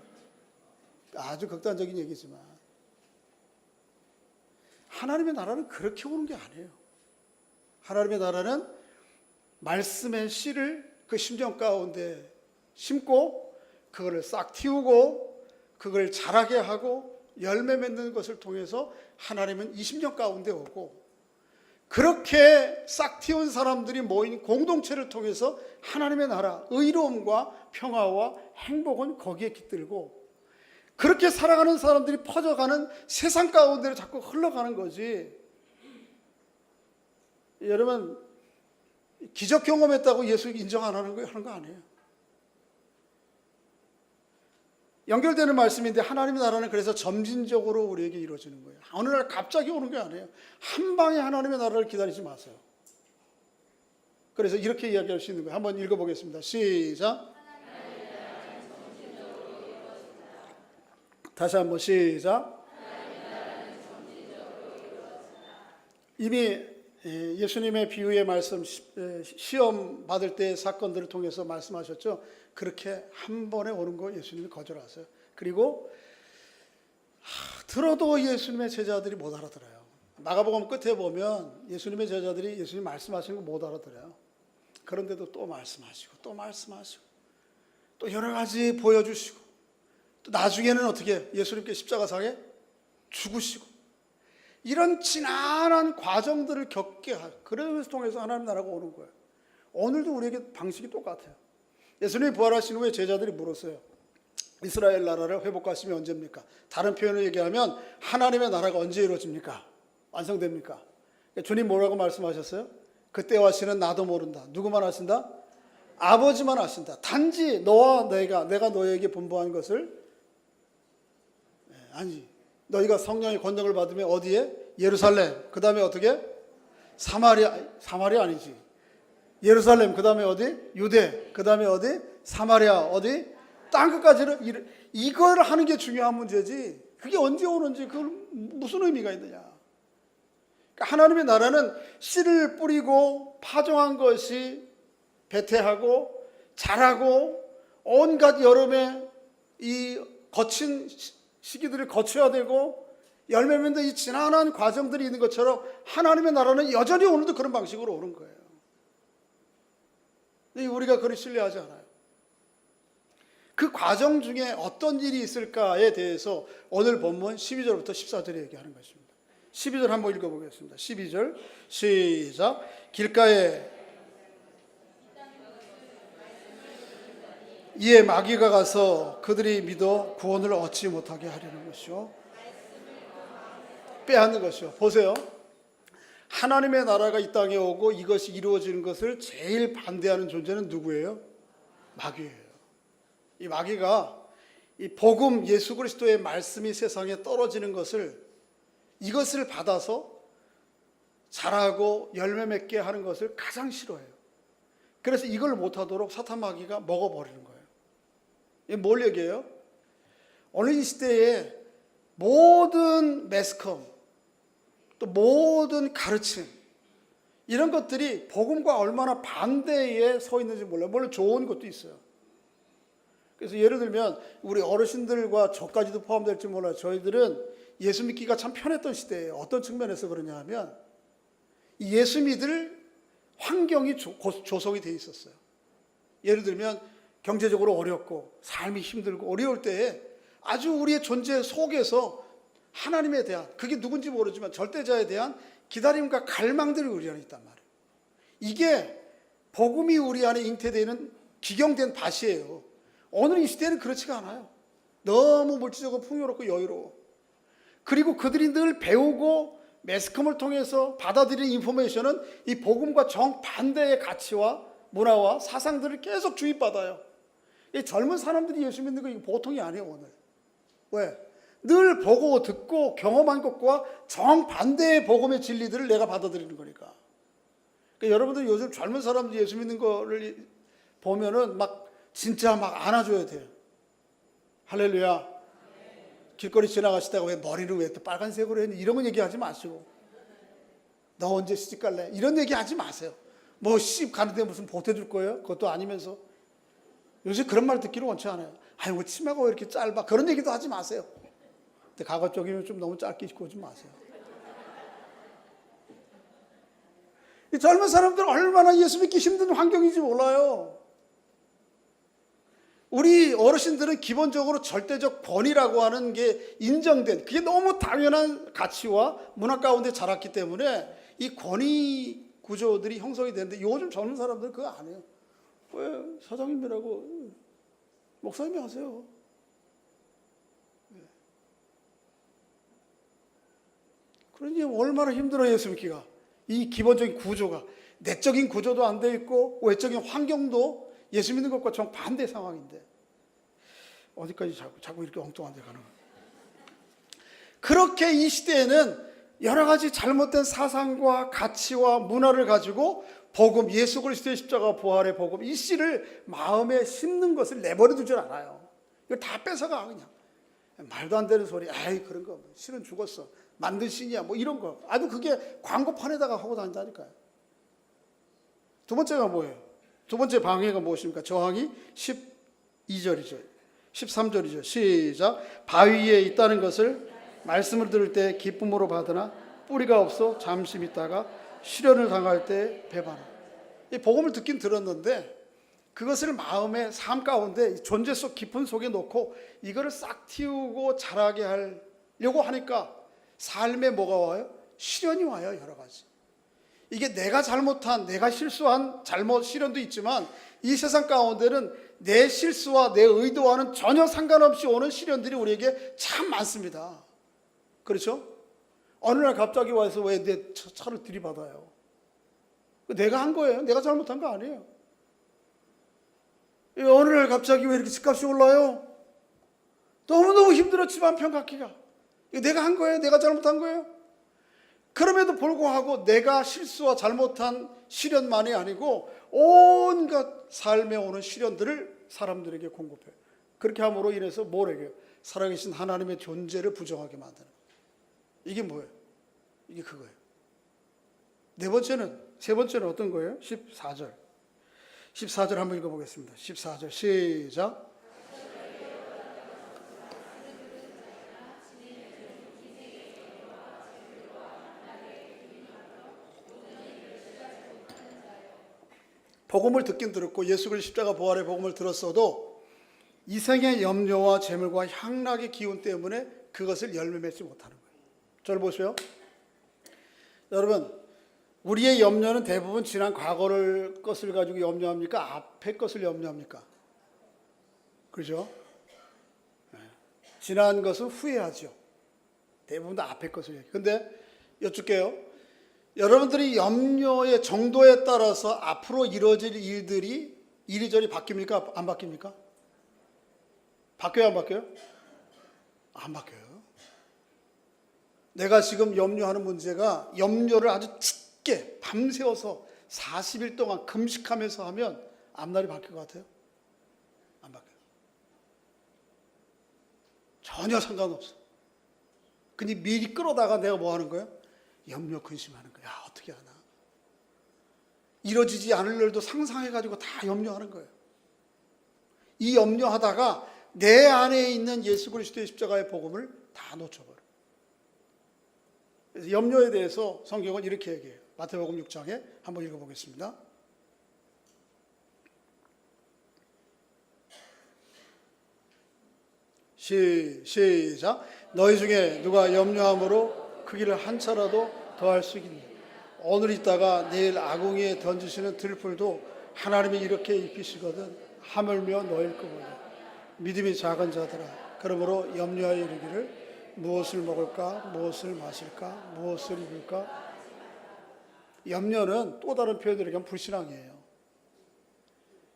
Speaker 1: 아주 극단적인 얘기지만 하나님의 나라는 그렇게 오는 게 아니에요. 하나님의 나라는 말씀의 씨를 그 심령 가운데 심고 그거를 싹 틔우고 그걸 자라게 하고 열매 맺는 것을 통해서 하나님은 이 심령 가운데 오고 그렇게 싹 틔운 사람들이 모인 공동체를 통해서 하나님의 나라, 의로움과 평화와 행복은 거기에 깃들고 그렇게 살아가는 사람들이 퍼져가는 세상 가운데로 자꾸 흘러가는 거지. 여러분 기적 경험했다고 예수 인정 안 하는 거 아니에요. 연결되는 말씀인데 하나님의 나라는 그래서 점진적으로 우리에게 이루어지는 거예요. 어느 날 갑자기 오는 게 아니에요. 한 방에 하나님의 나라를 기다리지 마세요. 그래서 이렇게 이야기할 수 있는 거예요. 한번 읽어보겠습니다. 시작. 다시 한번 시작. 이미 예수님의 비유의 말씀 시험 받을 때의 사건들을 통해서 말씀하셨죠. 그렇게 한 번에 오는 거 예수님이 거절하세요. 그리고 들어도 예수님의 제자들이 못 알아들어요. 마가복음 끝에 보면 예수님의 제자들이 예수님 말씀하시는 거 못 알아들어요. 그런데도 또 말씀하시고 또 말씀하시고 또 여러 가지 보여주시고 또 나중에는 어떻게 예수님께 십자가상에 죽으시고 이런 지난한 과정들을 겪게 하고 그러면서 통해서 하나님 나라가 오는 거예요. 오늘도 우리에게 방식이 똑같아요. 예수님이 부활하신 후에 제자들이 물었어요. 이스라엘 나라를 회복하시면 언제입니까? 다른 표현을 얘기하면 하나님의 나라가 언제 이루어집니까? 완성됩니까? 주님 뭐라고 말씀하셨어요? 그때와 시는 나도 모른다. 누구만 아신다? 아버지만 아신다. 단지 너와 내가 너에게 분부한 것을 아니 너희가 성령의 권능을 받으면 어디에? 예루살렘. 그 다음에 어떻게? 사마리아 아니지. 예루살렘. 그 다음에 어디? 유대. 그 다음에 어디? 사마리아. 어디? 땅끝까지를 이걸 하는 게 중요한 문제지. 그게 언제 오는지 그걸 무슨 의미가 있느냐. 그러니까 하나님의 나라는 씨를 뿌리고 파종한 것이 배태하고 자라고 온갖 여름에 이 거친 시기들을 거쳐야 되고 열매 맺는 이 지난한 과정들이 있는 것처럼 하나님의 나라는 여전히 오늘도 그런 방식으로 오는 거예요. 근데 우리가 그걸 신뢰하지 않아요. 그 과정 중에 어떤 일이 있을까에 대해서 오늘 본문 12절부터 14절에 얘기하는 것입니다. 12절 한번 읽어보겠습니다. 12절 시작. 길가에 이에 마귀가 가서 그들이 믿어 구원을 얻지 못하게 하려는 것이요, 빼앗는 것이요. 보세요. 하나님의 나라가 이 땅에 오고 이것이 이루어지는 것을 제일 반대하는 존재는 누구예요? 마귀예요. 이 마귀가 이 복음 예수 그리스도의 말씀이 세상에 떨어지는 것을, 이것을 받아서 자라고 열매 맺게 하는 것을 가장 싫어해요. 그래서 이걸 못하도록 사탄 마귀가 먹어버리는 거예요. 이게 뭘 얘기해요? 오늘 이 시대에 모든 매스컴, 또 모든 가르침, 이런 것들이 복음과 얼마나 반대에 서 있는지 몰라요. 물론 좋은 것도 있어요. 그래서 예를 들면 우리 어르신들과 저까지도 포함될지 몰라요. 저희들은 예수 믿기가 참 편했던 시대예요. 어떤 측면에서 그러냐 하면 이 예수 믿을 환경이 조성이 돼 있었어요. 예를 들면 경제적으로 어렵고 삶이 힘들고 어려울 때에 아주 우리의 존재 속에서 하나님에 대한, 그게 누군지 모르지만 절대자에 대한 기다림과 갈망들이 우리 안에 있단 말이에요. 이게 복음이 우리 안에 잉태되는 기경된 밭이에요. 오늘 이 시대는 그렇지가 않아요. 너무 물질적으로 풍요롭고 여유로워. 그리고 그들이 늘 배우고 매스컴을 통해서 받아들이는 인포메이션은 이 복음과 정반대의 가치와 문화와 사상들을 계속 주입받아요. 이 젊은 사람들이 예수 믿는 거 이거 보통이 아니에요. 오늘 왜? 늘 보고 듣고 경험한 것과 정반대의 복음의 진리들을 내가 받아들이는 거니까. 그러니까 여러분들 요즘 젊은 사람들이 예수 믿는 거를 보면은 막 진짜 막 안아줘야 돼요. 할렐루야. 길거리 지나가시다가 왜 머리를 왜 또 빨간색으로 했니? 이런 건 얘기하지 마시고, 너 언제 시집 갈래? 이런 얘기 하지 마세요. 뭐 시집 가는데 무슨 보태줄 거예요? 그것도 아니면서. 요새 그런 말 듣기를 원치 않아요. 아니 뭐 치마가 왜 이렇게 짧아? 그런 얘기도 하지 마세요. 근데 가거 쪽이면 좀 너무 짧게 입고 오지 마세요. 이 젊은 사람들은 얼마나 예수 믿기 힘든 환경인지 몰라요. 우리 어르신들은 기본적으로 절대적 권위라고 하는 게 인정된, 그게 너무 당연한 가치와 문화 가운데 자랐기 때문에 이 권위 구조들이 형성이 되는데 요즘 젊은 사람들은 그거 안 해요. 왜 사장님이라고 목사님이 하세요. 그러니 얼마나 힘들어요, 예수 믿기가. 이 기본적인 구조가, 내적인 구조도 안 돼 있고 외적인 환경도 예수 믿는 것과 정반대 상황인데 어디까지 자꾸 이렇게 엉뚱한 데 가는 거예요. 그렇게 이 시대에는 여러 가지 잘못된 사상과 가치와 문화를 가지고 복음, 예수 그리스도의 십자가 부활의 복음, 이 씨를 마음에 심는 것을 내버려 두질 않아요. 이걸 다 뺏어가. 그냥 말도 안 되는 소리, 아이 그런 거 실은 죽었어, 만든 신이야, 뭐 이런 거 아주 그게 광고판에다가 하고 다닌다니까요. 두 번째가 뭐예요? 두 번째 방해가 무엇입니까? 저항이 12절이죠 13절이죠 시작. 바위에 있다는 것을 말씀을 들을 때 기쁨으로 받으나 뿌리가 없어 잠시 있다가 시련을 당할 때 배반하. 이 복음을 듣긴 들었는데 그것을 마음의 삶 가운데 존재 속 깊은 속에 놓고 이거를 싹 틔우고 자라게 하려고 하니까 삶에 뭐가 와요? 시련이 와요. 여러 가지. 이게 내가 잘못한, 내가 실수한 잘못 시련도 있지만 이 세상 가운데는 내 실수와 내 의도와는 전혀 상관없이 오는 시련들이 우리에게 참 많습니다. 그렇죠? 어느 날 갑자기 와서 왜 내 차를 들이받아요? 내가 한 거예요. 내가 잘못한 거 아니에요. 어느 날 갑자기 왜 이렇게 집값이 올라요? 너무너무 힘들었지만 평가기가 내가 한 거예요. 내가 잘못한 거예요. 그럼에도 불구하고 내가 실수와 잘못한 시련만이 아니고 온갖 삶에 오는 시련들을 사람들에게 공급해요. 그렇게 함으로 인해서 뭐래요? 살아계신 하나님의 존재를 부정하게 만드는 거예요. 이게 뭐예요? 이게 그거예요. 세 번째는 어떤 거예요? 14절. 14절 한번 읽어보겠습니다. 14절 시작. 복음을 듣긴 들었고 예수 그리스도 십자가 부활의 복음을 들었어도 이생의 염려와 재물과 향락의 기운 때문에 그것을 열매 맺지 못하는 거예요. 저를 보세요. 여러분, 우리의 염려는 대부분 지난 과거를 것을 가지고 염려합니까? 앞의 것을 염려합니까? 그렇죠? 지난 것은 후회하죠. 대부분 다 앞의 것을 얘기해요. 근데 여쭙게요. 여러분들이 염려의 정도에 따라서 앞으로 이루어질 일들이 이리저리 바뀝니까? 안 바뀝니까? 바뀌어요? 안 바뀌어요? 안 바뀌어요. 내가 지금 염려하는 문제가 염려를 아주 짙게 밤새워서 40일 동안 금식하면서 하면 앞날이 바뀔 것 같아요? 안 바뀌어요. 전혀 상관없어. 그냥 미리 끌어다가 내가 뭐 하는 거예요? 염려 근심하는 거야. 야, 어떻게 하나? 이루어지지 않을 일도 상상해가지고 다 염려하는 거예요. 이 염려하다가 내 안에 있는 예수 그리스도의 십자가의 복음을 다 놓쳐버려. 그래서 염려에 대해서 성경은 이렇게 얘기해요. 마태복음 6장에 한번 읽어보겠습니다. 시작. 너희 중에 누가 염려함으로 그 길을 한 차라도 더할 수 있겠냐. 오늘 있다가 내일 아궁이에 던지시는 들풀도 하나님이 이렇게 입히시거든 하물며 너일 거거든. 믿음이 작은 자들아, 그러므로 염려하여 이르기를 무엇을 먹을까, 무엇을 마실까, 무엇을 입을까. 염려는 또 다른 표현으로 얘기하면 불신앙이에요.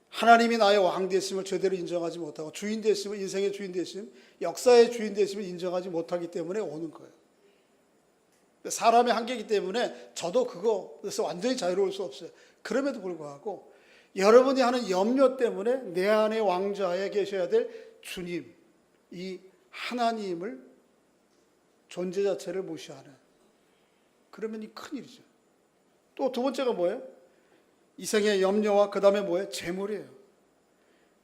Speaker 1: 하나님이 나의 왕 되심을 제대로 인정하지 못하고 주인 되심을, 인생의 주인 되심, 역사의 주인 되심을 인정하지 못하기 때문에 오는 거예요. 사람의 한계이기 때문에 저도 그거에서 완전히 자유로울 수 없어요. 그럼에도 불구하고 여러분이 하는 염려 때문에 내 안에 왕좌에 계셔야 될 주님, 이 하나님을 존재 자체를 무시하는, 그러면 이 큰일이죠. 또 두 번째가 뭐예요? 이생의 염려와 그 다음에 뭐예요? 재물이에요.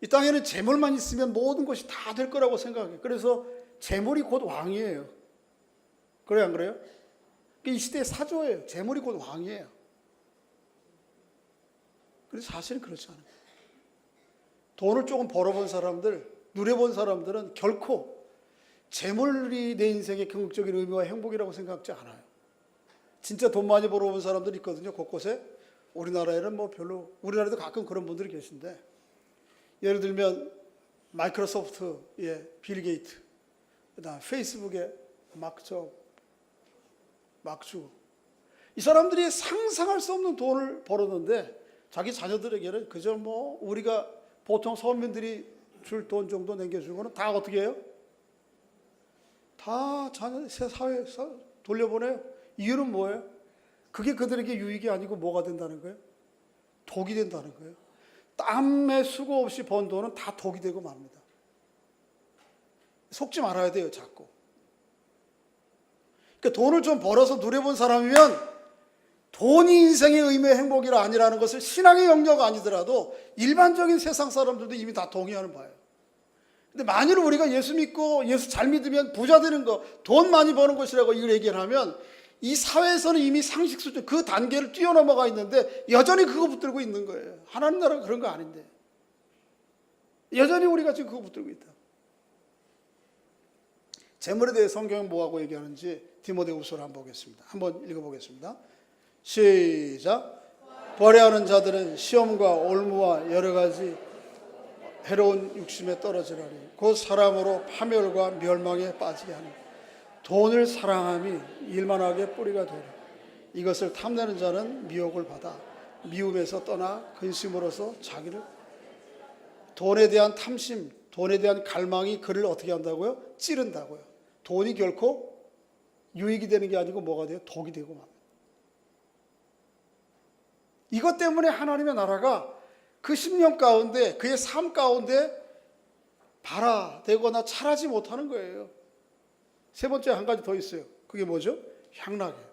Speaker 1: 이 땅에는 재물만 있으면 모든 것이 다 될 거라고 생각해요. 그래서 재물이 곧 왕이에요. 그래요, 안 그래요? 이 시대의 사조예요. 재물이 곧 왕이에요. 그래서 사실은 그렇지 않아요. 돈을 조금 벌어본 사람들, 누려본 사람들은 결코 재물이 내 인생의 궁극적인 의미와 행복이라고 생각하지 않아요. 진짜 돈 많이 벌어본 사람들이 있거든요. 곳곳에. 우리나라에는 뭐 별로, 우리나라에도 가끔 그런 분들이 계신데, 예를 들면 마이크로소프트의 빌 게이트, 그다음 페이스북의 막주, 이 사람들이 상상할 수 없는 돈을 벌었는데 자기 자녀들에게는 그저 뭐 우리가 보통 서민들이 줄 돈 정도 남겨주고는 다 어떻게 해요? 다 자녀 사회에 돌려보내요. 이유는 뭐예요? 그게 그들에게 유익이 아니고 뭐가 된다는 거예요? 독이 된다는 거예요. 땀에 수고 없이 번 돈은 다 독이 되고 맙니다. 속지 말아야 돼요, 자꾸. 그러니까 돈을 좀 벌어서 누려본 사람이면 돈이 인생의 의미의 행복이라 아니라는 것을 신앙의 영역 아니더라도 일반적인 세상 사람들도 이미 다 동의하는 바예요. 근데 만일 우리가 예수 믿고 예수 잘 믿으면 부자 되는 거, 돈 많이 버는 것이라고 이걸 얘기를 하면 이 사회에서는 이미 상식 수준 그 단계를 뛰어넘어가 있는데 여전히 그거 붙들고 있는 거예요. 하나님 나라가 그런 거 아닌데 여전히 우리가 지금 그거 붙들고 있다. 재물에 대해 성경은 뭐하고 얘기하는지 디모데후서를 한번 보겠습니다. 한번 읽어보겠습니다. 시작. 벌해하는 자들은 시험과 올무와 여러 가지 해로운 육심에 떨어지라니 곧 사람으로 파멸과 멸망에 빠지게 하니 돈을 사랑함이 일만하게 뿌리가 되라. 이것을 탐내는 자는 미혹을 받아 미움에서 떠나 근심으로서 자기를, 돈에 대한 탐심, 돈에 대한 갈망이 그를 어떻게 한다고요? 찌른다고요. 돈이 결코 유익이 되는 게 아니고 뭐가 돼요? 독이 되고 맙니다. 이것 때문에 하나님의 나라가 그 10년 가운데, 그의 삶 가운데 발화되거나 자라지 못하는 거예요. 세 번째 한 가지 더 있어요. 그게 뭐죠? 향락이에요.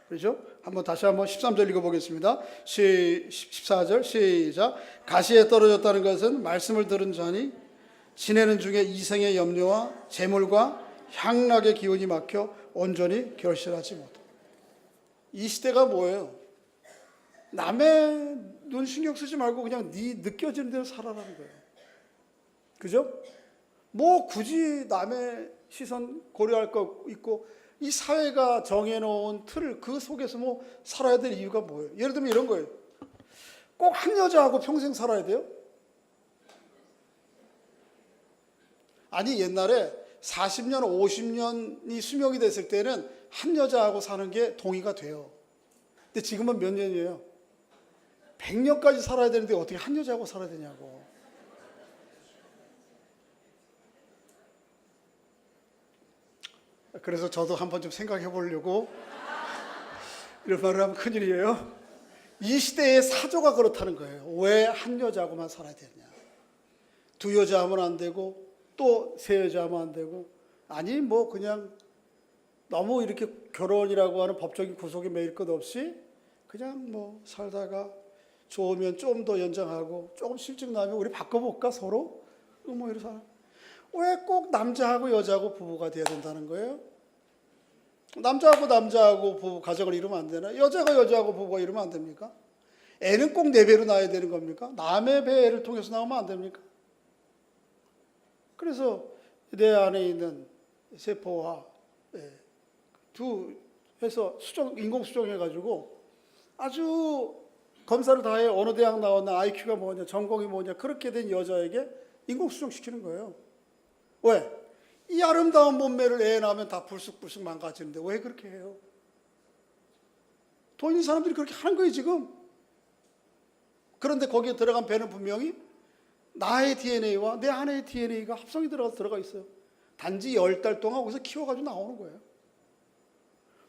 Speaker 1: 그렇죠? 다시 한번 13절 읽어보겠습니다. 14절 시작. 가시에 떨어졌다는 것은 말씀을 들은 자니 지내는 중에 이생의 염려와 재물과 향락의 기운이 막혀 온전히 결실하지 못해. 이 시대가 뭐예요? 남의 눈 신경 쓰지 말고 그냥 네 느껴지는 대로 살아라는 거예요. 그죠? 뭐 굳이 남의 시선 고려할 거 있고, 이 사회가 정해놓은 틀 그 속에서 뭐 살아야 될 이유가 뭐예요? 예를 들면 이런 거예요. 꼭 한 여자하고 평생 살아야 돼요? 아니, 옛날에 40년, 50년이 수명이 됐을 때는 한 여자하고 사는 게 동의가 돼요. 근데 지금은 몇 년이에요? 100년까지 살아야 되는데 어떻게 한 여자하고 살아야 되냐고. 그래서 저도 한번 좀 생각해 보려고 이런 말을 하면 큰일이에요. 이 시대의 사조가 그렇다는 거예요. 왜 한 여자하고만 살아야 되느냐. 두 여자 하면 안 되고 또 세 여자 하면 안 되고, 아니 뭐 그냥 너무 이렇게 결혼이라고 하는 법적인 구속이 매일 것 없이 그냥 뭐 살다가 좋으면 좀 더 연장하고 조금 실증 나면 우리 바꿔볼까 서로? 뭐 이런 사람. 왜 꼭 남자하고 여자하고 부부가 돼야 된다는 거예요? 남자하고 부부 가정을 이루면 안 되나? 여자가 여자하고 부부가 이루면 안 됩니까? 애는 꼭 내 배로 낳아야 되는 겁니까? 남의 배를 통해서 나오면 안 됩니까? 그래서 내 안에 있는 세포와 두 해서 인공 수정해가지고 아주 검사를 다 해. 어느 대학 나왔나, IQ가 뭐냐, 전공이 뭐냐, 그렇게 된 여자에게 인공 수정시키는 거예요. 왜? 이 아름다운 몸매를 애 낳으면 다 불쑥불쑥 망가지는데 왜 그렇게 해요? 돈 있는 사람들이 그렇게 하는 거예요 지금. 그런데 거기에 들어간 배는 분명히 나의 DNA와 내 아내의 DNA가 합성이 들어가 있어요. 단지 10달 동안 거기서 키워가지고 나오는 거예요.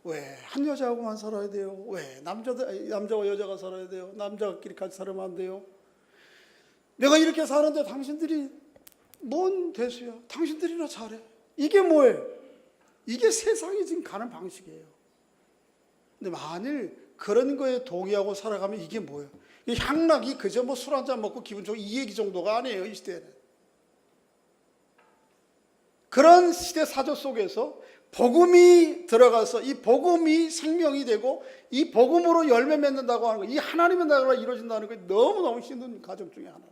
Speaker 1: 왜 한 여자하고만 살아야 돼요? 왜 남자와 여자가 살아야 돼요? 남자끼리 같이 살면 안 돼요? 내가 이렇게 사는데 당신들이 뭔 대수야? 당신들이나 잘해. 이게 뭐예요? 이게 세상이 지금 가는 방식이에요. 근데 만일 그런 거에 동의하고 살아가면 이게 뭐예요? 이 향락이 그저 뭐 술 한잔 먹고 기분 좋고 이 얘기 정도가 아니에요. 이 시대에는. 그런 시대 사조 속에서 복음이 들어가서 이 복음이 생명이 되고 이 복음으로 열매 맺는다고 하는 거, 이 하나님의 나라가 이루어진다는 게 너무너무 힘든 과정 중에 하나는.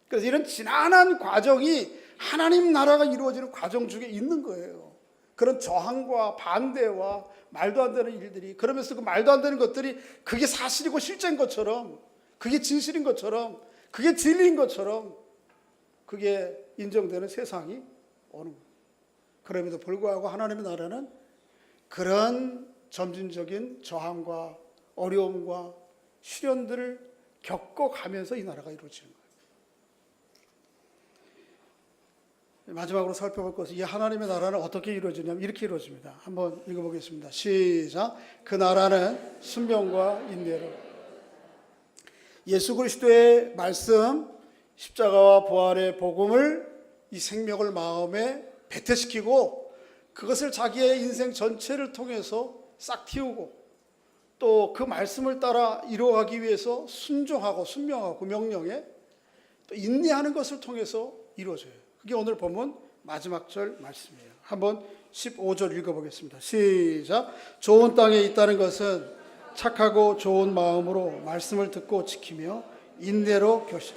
Speaker 1: 그래서 이런 지난한 과정이 하나님 나라가 이루어지는 과정 중에 있는 거예요. 그런 저항과 반대와 말도 안 되는 일들이, 그러면서 그 말도 안 되는 것들이 그게 사실이고 실제인 것처럼, 그게 진실인 것처럼, 그게 진리인 것처럼 그게 인정되는 세상이 오는 거예요. 그럼에도 불구하고 하나님의 나라는 그런 점진적인 저항과 어려움과 시련들을 겪어가면서 이 나라가 이루어지는 거예요. 마지막으로 살펴볼 것은 이 하나님의 나라는 어떻게 이루어지냐면 이렇게 이루어집니다. 한번 읽어보겠습니다. 시작. 그 나라는 순병과 인내로 예수 그리스도의 말씀, 십자가와 부활의 복음을, 이 생명을 마음에 배태시키고 그것을 자기의 인생 전체를 통해서 싹 틔우고 또 그 말씀을 따라 이루어가기 위해서 순종하고 순명하고 명령에 또 인내하는 것을 통해서 이루어져요. 그게 오늘 본문 마지막 절 말씀이에요. 한번 15절 읽어보겠습니다. 시작. 좋은 땅에 있다는 것은 착하고 좋은 마음으로 말씀을 듣고 지키며 인내로 교실.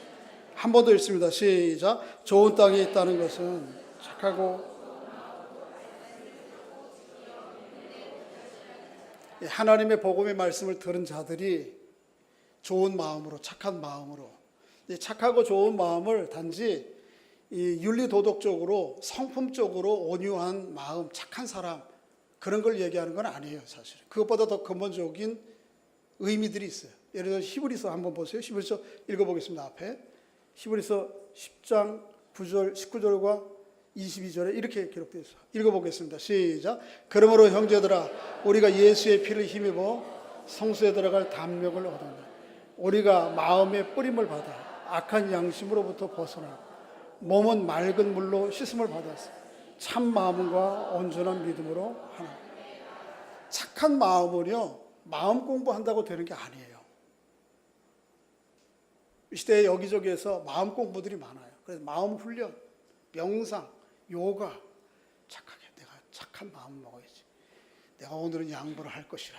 Speaker 1: 한 번 더 읽습니다. 시작. 좋은 땅에 있다는 것은 착하고, 하나님의 복음의 말씀을 들은 자들이 좋은 마음으로, 착한 마음으로, 착하고 좋은 마음을 단지 이 윤리도덕적으로 성품적으로 온유한 마음, 착한 사람, 그런 걸 얘기하는 건 아니에요. 사실 그것보다 더 근본적인 의미들이 있어요. 예를 들어 히브리서 한번 보세요. 히브리서 읽어보겠습니다. 앞에 히브리서 10장 9절 19절과 22절에 이렇게 기록되어 있어요. 읽어보겠습니다. 시작. 그러므로 형제들아, 우리가 예수의 피를 힘입어 성수에 들어갈 담력을 얻었다. 우리가 마음의 뿌림을 받아 악한 양심으로부터 벗어나 몸은 맑은 물로 씻음을 받았어. 참 마음과 온전한 믿음으로 하나. 착한 마음은요, 마음 공부한다고 되는 게 아니에요. 이 시대에 여기저기에서 마음 공부들이 많아요. 그래서 마음 훈련, 명상, 요가, 착하게 내가 착한 마음을 먹어야지. 내가 오늘은 양보를 할 것이라.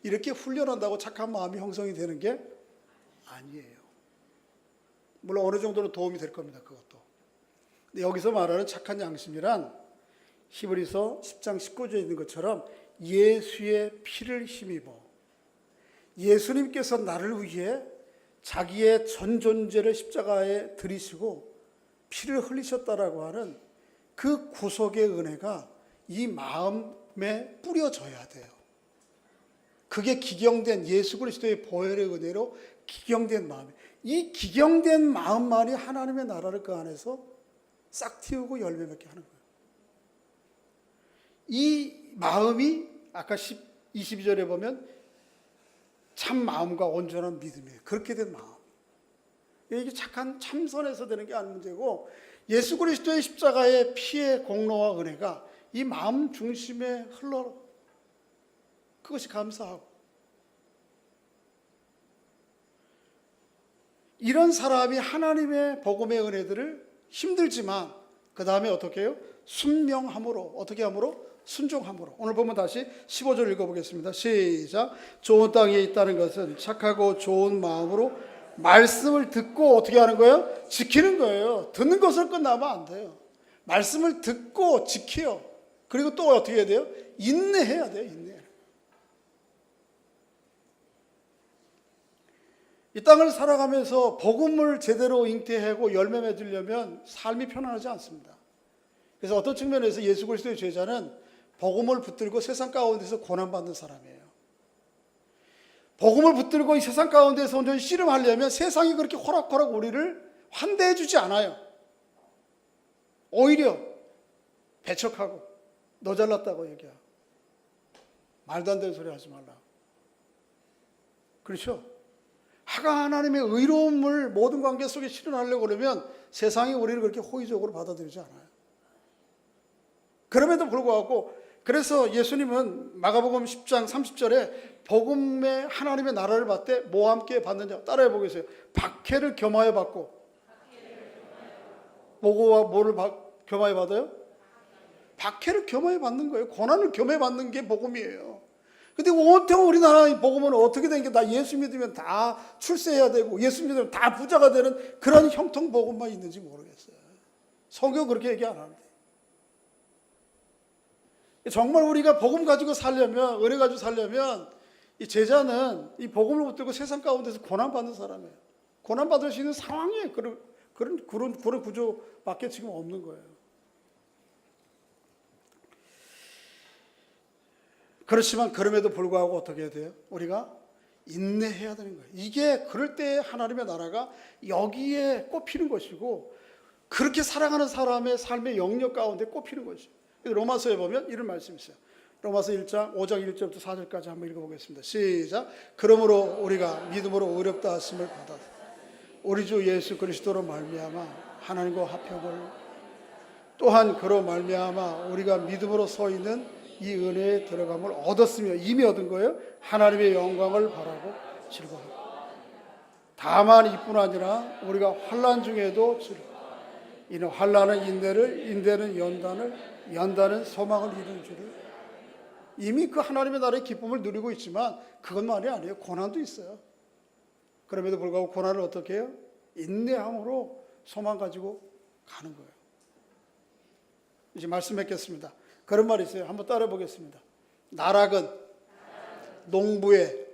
Speaker 1: 이렇게 훈련한다고 착한 마음이 형성이 되는 게 아니에요. 물론 어느 정도는 도움이 될 겁니다. 그것도. 근데 여기서 말하는 착한 양심이란 히브리서 10장 19절에 있는 것처럼 예수의 피를 힘입어 예수님께서 나를 위해 자기의 전 존재를 십자가에 들이시고 피를 흘리셨다라고 하는 그 구속의 은혜가 이 마음에 뿌려져야 돼요. 그게 기경된 예수 그리스도의 보혈의 은혜로 기경된 마음. 이 기경된 마음만이 하나님의 나라를 그 안에서 싹 틔우고 열매 맺게 하는 거예요. 이 마음이 아까 22절에 보면 참 마음과 온전한 믿음이에요. 그렇게 된 마음. 이게 착한 참선에서 되는 게 아닌 문제고 예수 그리스도의 십자가의 피의 공로와 은혜가 이 마음 중심에 흘러 그것이 감사하고 이런 사람이 하나님의 복음의 은혜들을 힘들지만 그 다음에 어떻게 해요? 순명함으로 어떻게 함으로? 순종함으로. 오늘 보면 다시 15절 읽어보겠습니다. 시작. 좋은 땅에 있다는 것은 착하고 좋은 마음으로 말씀을 듣고 어떻게 하는 거예요? 지키는 거예요. 듣는 것을 끝나면 안 돼요. 말씀을 듣고 지켜요. 그리고 또 어떻게 해야 돼요? 인내해야 돼요. 인내. 이 땅을 살아가면서 복음을 제대로 잉태하고 열매 맺으려면 삶이 편안하지 않습니다. 그래서 어떤 측면에서 예수 그리스도의 제자는 복음을 붙들고 세상 가운데서 고난받는 사람이에요. 복음을 붙들고 이 세상 가운데서 온전히 씨름하려면 세상이 그렇게 호락호락 우리를 환대해 주지 않아요. 오히려 배척하고 너 잘났다고 얘기하고 말도 안 되는 소리 하지 말라. 그렇죠? 하나님의 의로움을 모든 관계 속에 실현하려고 그러면 세상이 우리를 그렇게 호의적으로 받아들이지 않아요. 그럼에도 불구하고 그래서 예수님은 마가복음 10장 30절에 복음의 하나님의 나라를 받되 뭐와 함께 받느냐 따라해 보겠어요. 박해를 겸하여 받고 뭐와 뭐를 겸하여 받아요? 박해를 겸하여 받는 거예요. 고난을 겸하여 받는 게 복음이에요. 근데 온통 우리나라 복음은 어떻게 된 게 나 예수 믿으면 다 출세해야 되고 예수 믿으면 다 부자가 되는 그런 형통 복음만 있는지 모르겠어요. 성경 그렇게 얘기 안 하는데. 정말 우리가 복음 가지고 살려면 은혜 가지고 살려면 이 제자는 이 복음을 붙들고 세상 가운데서 고난받는 사람이에요. 고난받을 수 있는 상황에 그런 구조밖에 지금 없는 거예요. 그렇지만 그럼에도 불구하고 어떻게 해야 돼요? 우리가 인내해야 되는 거예요. 이게 그럴 때 하나님의 나라가 여기에 꼽히는 것이고 그렇게 살아가는 사람의 삶의 영역 가운데 꼽히는 것이죠. 로마서에 보면 이런 말씀이 있어요. 로마서 1장 5장 1절부터 4절까지 한번 읽어보겠습니다. 시작. 그러므로 우리가 믿음으로 의롭다 하심을 받아 우리 주 예수 그리스도로 말미암아 하나님과 화평을 또한 그로 말미암아 우리가 믿음으로 서 있는 이 은혜에 들어감을 얻었으며 이미 얻은 거예요. 하나님의 영광을 바라고 즐거워합니다. 다만 이뿐 아니라 우리가 환난 중에도 즐거워. 이는 환난은 인내를, 인내는 연단을, 연단은 소망을 이루는 줄을. 이미 그 하나님의 나라의 기쁨을 누리고 있지만 그것만이 아니에요. 고난도 있어요. 그럼에도 불구하고 고난을 어떻게 해요? 인내함으로 소망 가지고 가는 거예요. 이제 말씀 맺겠습니다. 그런 말이 있어요. 한번 따라 보겠습니다. 나락은 농부의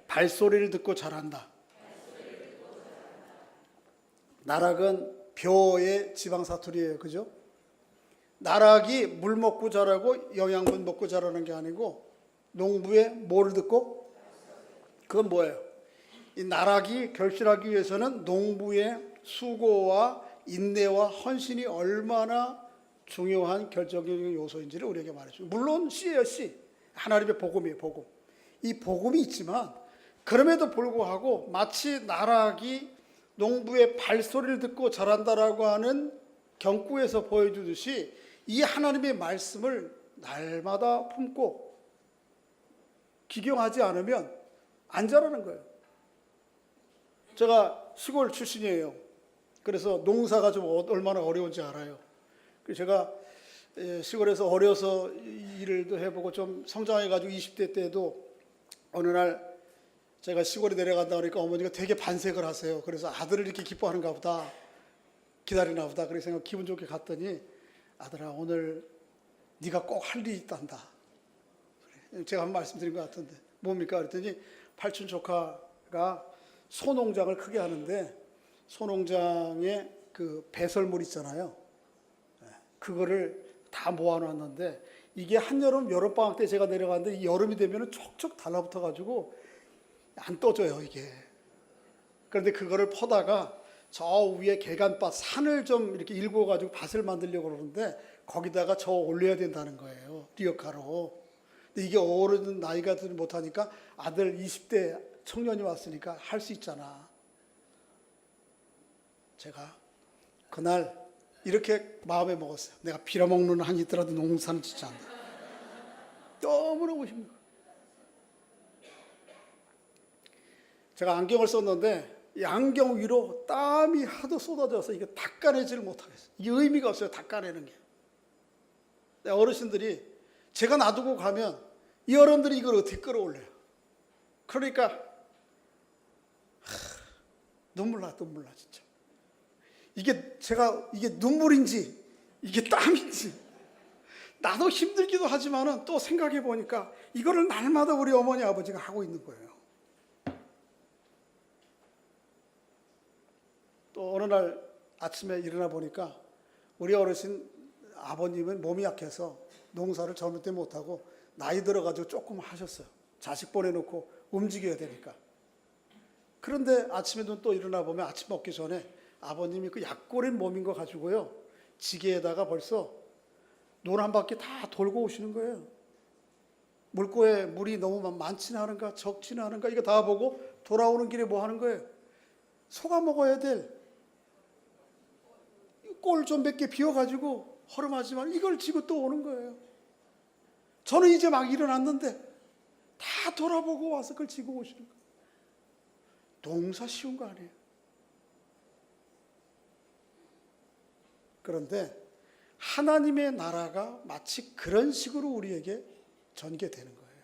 Speaker 1: 발소리를 듣고 자란다. 나락은 벼의 지방 사투리예요. 그죠? 나락이 물 먹고 자라고 영양분 먹고 자라는 게 아니고 농부의 뭐를 듣고? 그건 뭐예요? 이 나락이 결실하기 위해서는 농부의 수고와 인내와 헌신이 얼마나 중요한 결정적인 요소인지를 우리에게 말해줍니다. 물론 씨예요, 씨. 하나님의 복음이에요, 복음. 이 복음이 있지만 그럼에도 불구하고 마치 나락이 농부의 발소리를 듣고 자란다라고 하는 경구에서 보여주듯이 이 하나님의 말씀을 날마다 품고 기경하지 않으면 안 자라는 거예요. 제가 시골 출신이에요. 그래서 농사가 좀 얼마나 어려운지 알아요. 제가 시골에서 어려서 일을 해보고 좀 성장해가지고 20대 때도 어느 날 제가 시골에 내려간다 그러니까 어머니가 되게 반색을 하세요. 그래서 아들을 이렇게 기뻐하는가 보다, 기다리나 보다. 그래서 생각 기분 좋게 갔더니, 아들아, 오늘 네가 꼭 할 일이 있단다. 제가 한번 말씀드린 것 같은데 뭡니까? 그랬더니 팔촌 조카가 소농장을 크게 하는데, 소농장에 그 배설물 있잖아요. 그거를 다 모아놨는데, 이게 한여름 여름방학 때 제가 내려갔는데, 이 여름이 되면 촉촉 달라붙어 가지고 안 떠져요 이게. 그런데 그거를 퍼다가 저 위에 개간밭 산을 좀 이렇게 일구어 가지고 밭을 만들려고 그러는데, 거기다가 저 올려야 된다는 거예요, 리어카로. 근데 이게 어른 나이가 들지 못하니까 아들 20대 청년이 왔으니까 할 수 있잖아. 제가 그날 이렇게 마음에 먹었어요. 내가 빌어먹는 한이 있더라도 농사는 짓지 않는다. 너무너무 힘들어요. 제가 안경을 썼는데 이 안경 위로 땀이 하도 쏟아져서 이게 닦아내지를 못하겠어요. 이게 의미가 없어요, 닦아내는 게. 어르신들이 제가 놔두고 가면 이 어른들이 이걸 어떻게 끌어올려요. 그러니까 눈물 나 진짜. 이게 눈물인지 이게 땀인지 나도 힘들기도 하지만은 또 생각해 보니까 이거를 날마다 우리 어머니 아버지가 하고 있는 거예요. 또 어느 날 아침에 일어나 보니까 우리 어르신 아버님은 몸이 약해서 농사를 젊을 때 못하고 나이 들어가지고 조금 하셨어요. 자식 보내놓고 움직여야 되니까. 그런데 아침에 또 일어나 보면 아침 먹기 전에 아버님이 그 약골인 몸인 거 가지고요, 지게에다가 벌써 논 한 바퀴 다 돌고 오시는 거예요. 물고에 물이 너무 많지는 않은가 적지는 않은가 이거 다 보고 돌아오는 길에 뭐 하는 거예요? 소가 먹어야 될 꼴 좀 몇 개 비워가지고 허름하지만 이걸 지고 또 오는 거예요. 저는 이제 막 일어났는데 다 돌아보고 와서 그걸 지고 오시는 거예요. 농사 쉬운 거 아니에요. 그런데 하나님의 나라가 마치 그런 식으로 우리에게 전개되는 거예요.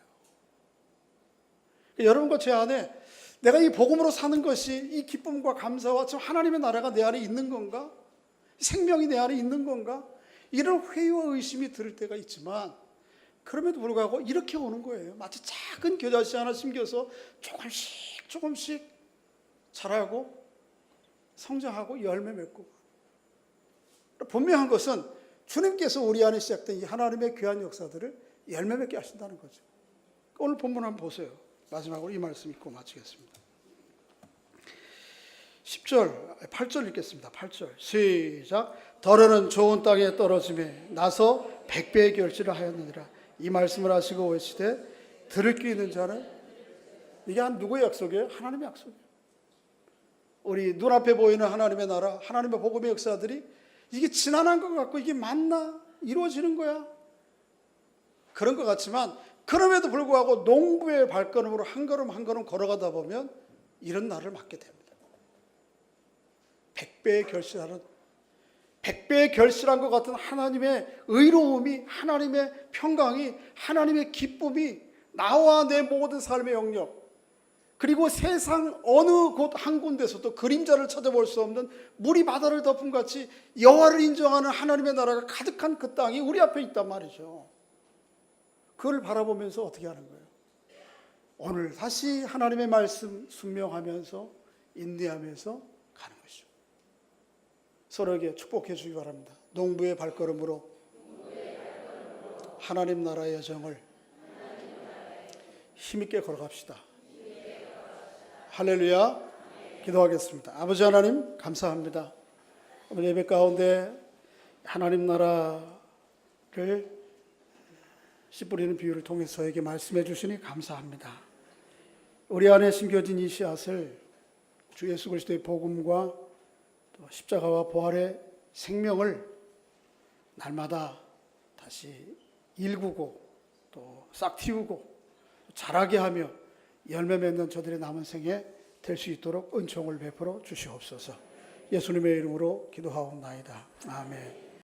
Speaker 1: 여러분과 제 안에 내가 이 복음으로 사는 것이 이 기쁨과 감사와 참 하나님의 나라가 내 안에 있는 건가? 생명이 내 안에 있는 건가? 이런 회의와 의심이 들을 때가 있지만, 그럼에도 불구하고 이렇게 오는 거예요. 마치 작은 겨자씨 하나 심겨서 조금씩 자라고 성장하고 열매 맺고. 분명한 것은 주님께서 우리 안에 시작된 이 하나님의 귀한 역사들을 열매 맺게 하신다는 거죠. 오늘 본문 한번 보세요. 마지막으로 이 말씀 읽고 마치겠습니다. 10절, 8절 읽겠습니다. 8절 시작. 더러는 좋은 땅에 떨어짐에 나서 100배의 결실을 하였느니라. 이 말씀을 하시고 외치되 들을 귀 있는 자는. 이게 누구의 약속이에요? 하나님의 약속이에요. 우리 눈앞에 보이는 하나님의 나라, 하나님의 복음의 역사들이 이게 지난한 것 같고 이게 맞나? 이루어지는 거야? 그런 것 같지만, 그럼에도 불구하고 농부의 발걸음으로 한 걸음 한 걸음 걸어가다 보면 이런 날을 맞게 됩니다. 100배의 결실하는, 100배의 결실한 것 같은 하나님의 의로움이, 하나님의 평강이, 하나님의 기쁨이 나와 내 모든 삶의 영역, 그리고 세상 어느 곳 한 군데서도 그림자를 찾아볼 수 없는 물이 바다를 덮은 같이 여호와를 인정하는 하나님의 나라가 가득한 그 땅이 우리 앞에 있단 말이죠. 그걸 바라보면서 어떻게 하는 거예요? 오늘 다시 하나님의 말씀 순명하면서 인내하면서 가는 것이죠. 서로에게 축복해 주기 바랍니다. 농부의 발걸음으로 하나님 나라의 여정을 힘있게 걸어갑시다. 할렐루야. 기도하겠습니다. 아버지 하나님 감사합니다. 오늘 예배 가운데 하나님 나라를 씨 뿌리는 비유를 통해서 저에게 말씀해 주시니 감사합니다. 우리 안에 심겨진 이 씨앗을 주 예수 그리스도의 복음과 또 십자가와 부활의 생명을 날마다 다시 일구고 또 싹 틔우고 자라게 하며 열매 맺는 저들의 남은 생에 될 수 있도록 은총을 베풀어 주시옵소서. 예수님의 이름으로 기도하옵나이다. 아멘.